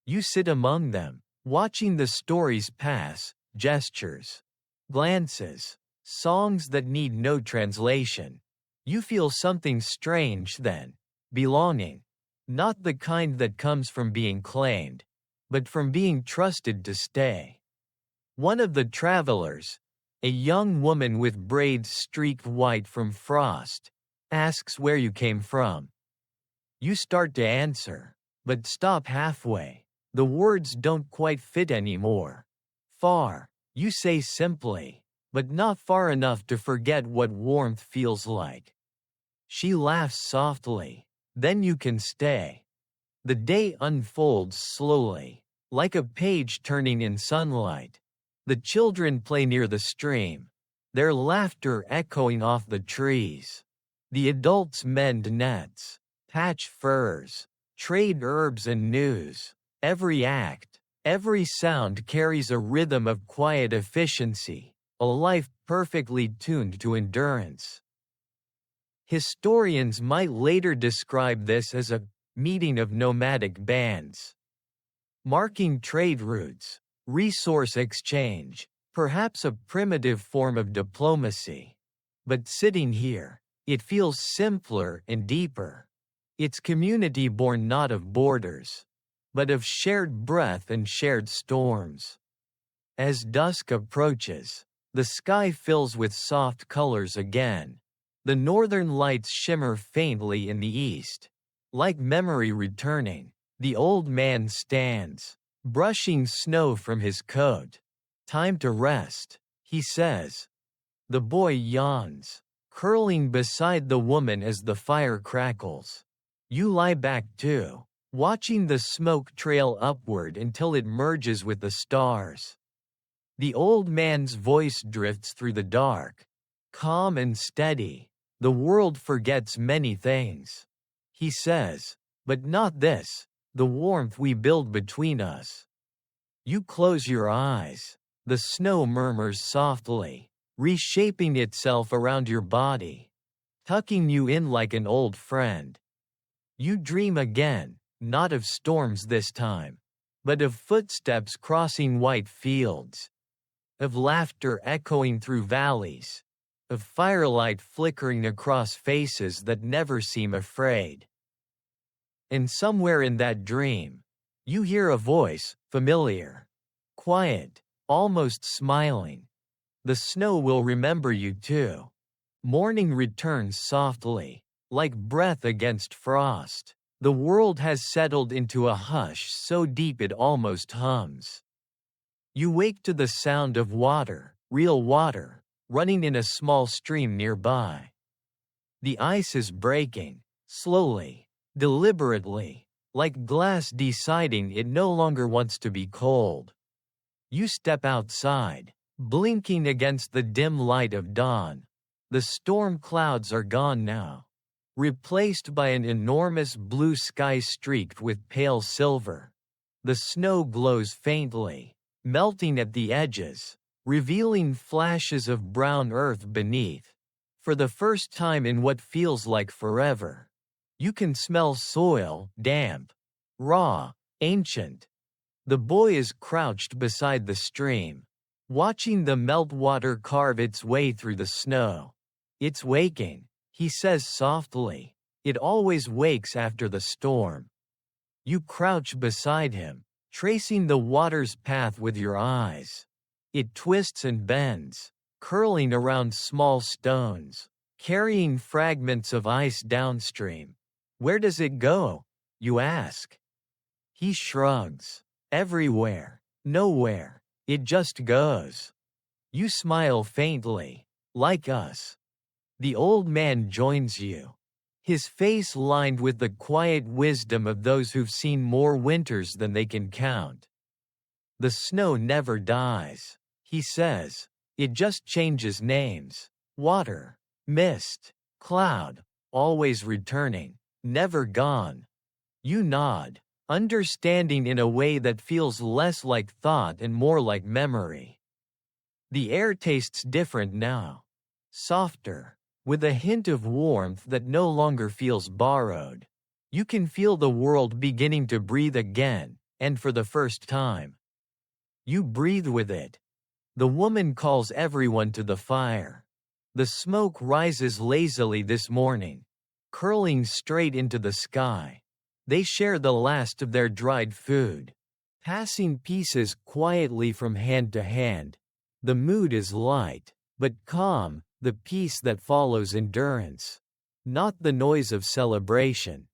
You sit among them, watching the stories pass, gestures, glances, songs that need no translation. You feel something strange then, belonging. Not the kind that comes from being claimed, but from being trusted to stay. One of the travelers, a young woman with braids streaked white from frost, asks where you came from. You start to answer, but stop halfway. The words don't quite fit anymore. Far, you say simply, but not far enough to forget what warmth feels like. She laughs softly. Then you can stay. The day unfolds slowly, like a page turning in sunlight. The children play near the stream, their laughter echoing off the trees. The adults mend nets, patch furs, trade herbs and news. Every act, every sound carries a rhythm of quiet efficiency. a life perfectly tuned to endurance. Historians might later describe this as a meeting of nomadic bands, marking trade routes, resource exchange, perhaps a primitive form of diplomacy. But sitting here, it feels simpler and deeper. It's community born not of borders, but of shared breath and shared storms. As dusk approaches, the sky fills with soft colors again. The northern lights shimmer faintly in the east. Like memory returning, the old man stands, brushing snow from his coat. Time to rest, he says. The boy yawns, curling beside the woman as the fire crackles. You lie back too, watching the smoke trail upward until it merges with the stars. The old man's voice drifts through the dark, calm and steady. The world forgets many things, he says, but not this, the warmth we build between us. You close your eyes. The snow murmurs softly, reshaping itself around your body, tucking you in like an old friend. You dream again, not of storms this time, but of footsteps crossing white fields, of laughter echoing through valleys, of firelight flickering across faces that never seem afraid. And somewhere in that dream, you hear a voice, familiar, quiet, almost smiling. The snow will remember you too. Morning returns softly, like breath against frost. The world has settled into a hush so deep it almost hums. You wake to the sound of water, real water, running in a small stream nearby. The ice is breaking, slowly, deliberately, like glass deciding it no longer wants to be cold. You step outside, blinking against the dim light of dawn. The storm clouds are gone now, replaced by an enormous blue sky streaked with pale silver. The snow glows faintly, melting at the edges, revealing flashes of brown earth beneath. For the first time in what feels like forever, you can smell soil, damp, raw, ancient. The boy is crouched beside the stream, watching the meltwater carve its way through the snow. It's waking, he says softly. It always wakes after the storm. You crouch beside him, tracing the water's path with your eyes. It twists and bends, curling around small stones, carrying fragments of ice downstream. Where does it go? You ask. He shrugs. Everywhere, nowhere, it just goes. You smile faintly, like us. The old man joins you, his face lined with the quiet wisdom of those who've seen more winters than they can count. The snow never dies, he says. It just changes names. Water, mist, cloud, always returning, never gone. You nod, understanding in a way that feels less like thought and more like memory. The air tastes different now. Softer, with a hint of warmth that no longer feels borrowed. You can feel the world beginning to breathe again, and for the first time. You breathe with it. The woman calls everyone to the fire. The smoke rises lazily this morning, curling straight into the sky. They share the last of their dried food, passing pieces quietly from hand to hand. The mood is light, but calm, the peace that follows endurance, not the noise of celebration.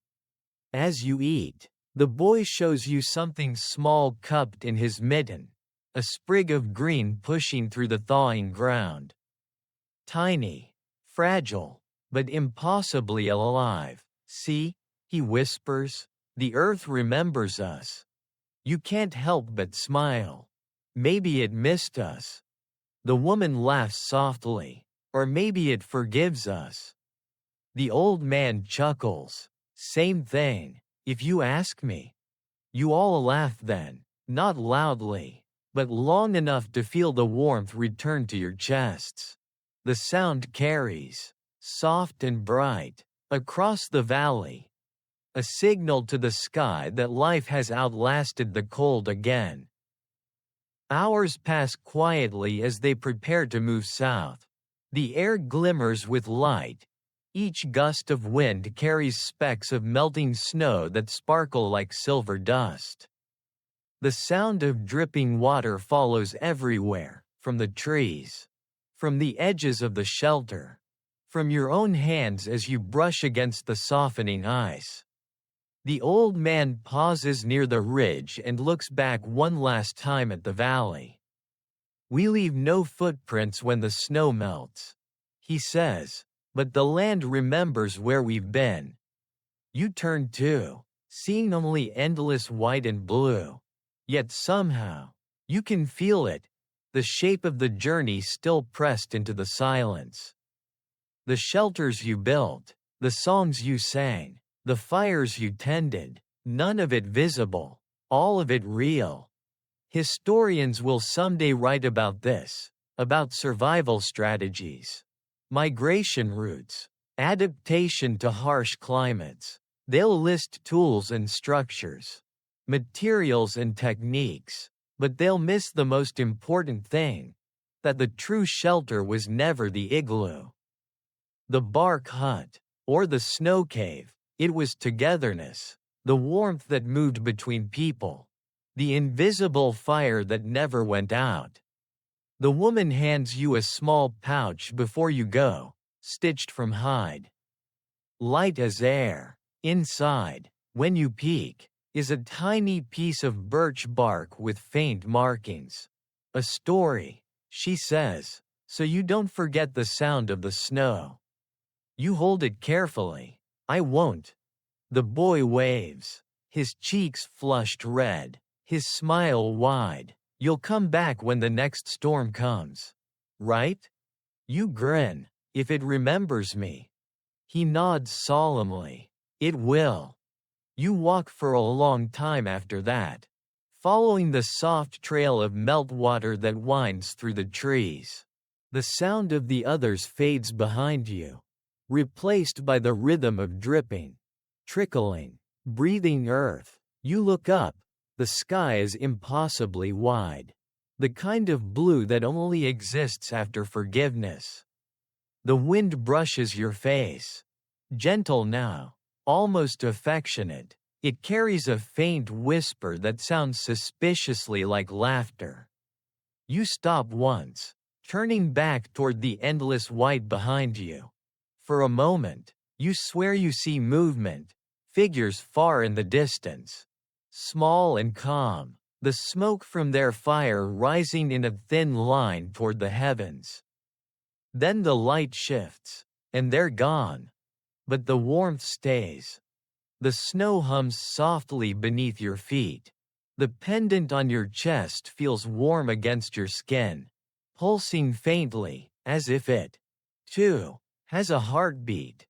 As you eat, the boy shows you something small cupped in his mitten, a sprig of green pushing through the thawing ground. Tiny, fragile, but impossibly alive. See, he whispers, the earth remembers us. You can't help but smile. Maybe it missed us. The woman laughs softly, or maybe it forgives us. The old man chuckles. Same thing, if you ask me. You all laugh then, not loudly, but long enough to feel the warmth return to your chests. The sound carries, soft and bright, across the valley, a signal to the sky that life has outlasted the cold again. Hours pass quietly as they prepare to move south. The air glimmers with light. Each gust of wind carries specks of melting snow that sparkle like silver dust. The sound of dripping water follows everywhere, from the trees, from the edges of the shelter, from your own hands as you brush against the softening ice. The old man pauses near the ridge and looks back one last time at the valley. "We leave no footprints when the snow melts," he says, "but the land remembers where we've been." You turn too, seeing only endless white and blue. Yet somehow, you can feel it, the shape of the journey still pressed into the silence. The shelters you built, the songs you sang, the fires you tended, none of it visible, all of it real. Historians will someday write about this, about survival strategies, migration routes, adaptation to harsh climates. They'll list tools and structures, materials and techniques, but they'll miss the most important thing, that the true shelter was never the igloo, the bark hut, or the snow cave. It was togetherness, the warmth that moved between people, the invisible fire that never went out. The woman hands you a small pouch before you go, stitched from hide, light as air. Inside, when you peek, is a tiny piece of birch bark with faint markings. "A story," she says, "so you don't forget the sound of the snow." You hold it carefully. "I won't." The boy waves, his cheeks flushed red, his smile wide. "You'll come back when the next storm comes, right?" You grin. "If it remembers me." He nods solemnly. "It will." You walk for a long time after that, following the soft trail of meltwater that winds through the trees. The sound of the others fades behind you, replaced by the rhythm of dripping, trickling, breathing earth. You look up. The sky is impossibly wide, the kind of blue that only exists after forgiveness. The wind brushes your face, gentle now, almost affectionate. It carries a faint whisper that sounds suspiciously like laughter. You stop once, turning back toward the endless white behind you. For a moment, you swear you see movement, figures far in the distance, small and calm, the smoke from their fire rising in a thin line toward the heavens. Then the light shifts, and they're gone. But the warmth stays. The snow hums softly beneath your feet. The pendant on your chest feels warm against your skin, pulsing faintly, as if it, too, has a heartbeat.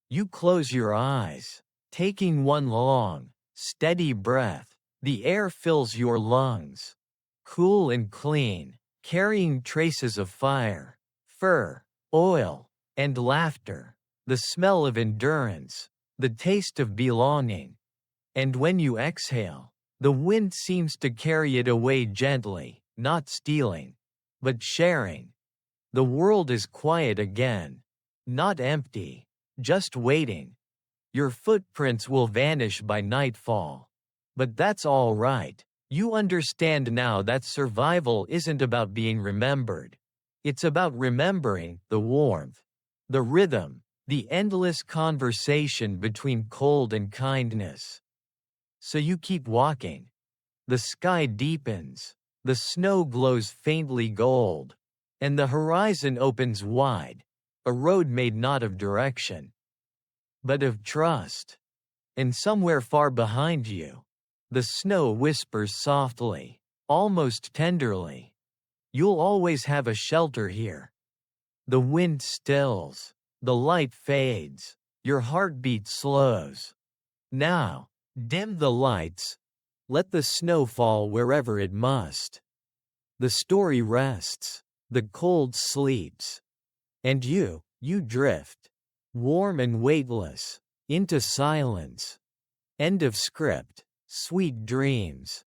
You close your eyes, taking one long, steady breath. The air fills your lungs, cool and clean, carrying traces of fire, fur, oil, and laughter, the smell of endurance, the taste of belonging. And when you exhale, the wind seems to carry it away gently, not stealing, but sharing. The world is quiet again, not empty, just waiting. Your footprints will vanish by nightfall. But that's all right. You understand now that survival isn't about being remembered. It's about remembering the warmth, the rhythm, the endless conversation between cold and kindness. So you keep walking. The sky deepens, the snow glows faintly gold, and the horizon opens wide, a road made not of direction, but of trust. And somewhere far behind you, the snow whispers softly, almost tenderly, "You'll always have a shelter here." The wind stills, the light fades, your heartbeat slows. Now, dim the lights, let the snow fall wherever it must. The story rests. The cold sleeps. And you drift. Warm and weightless. Into silence. End of script. Sweet dreams.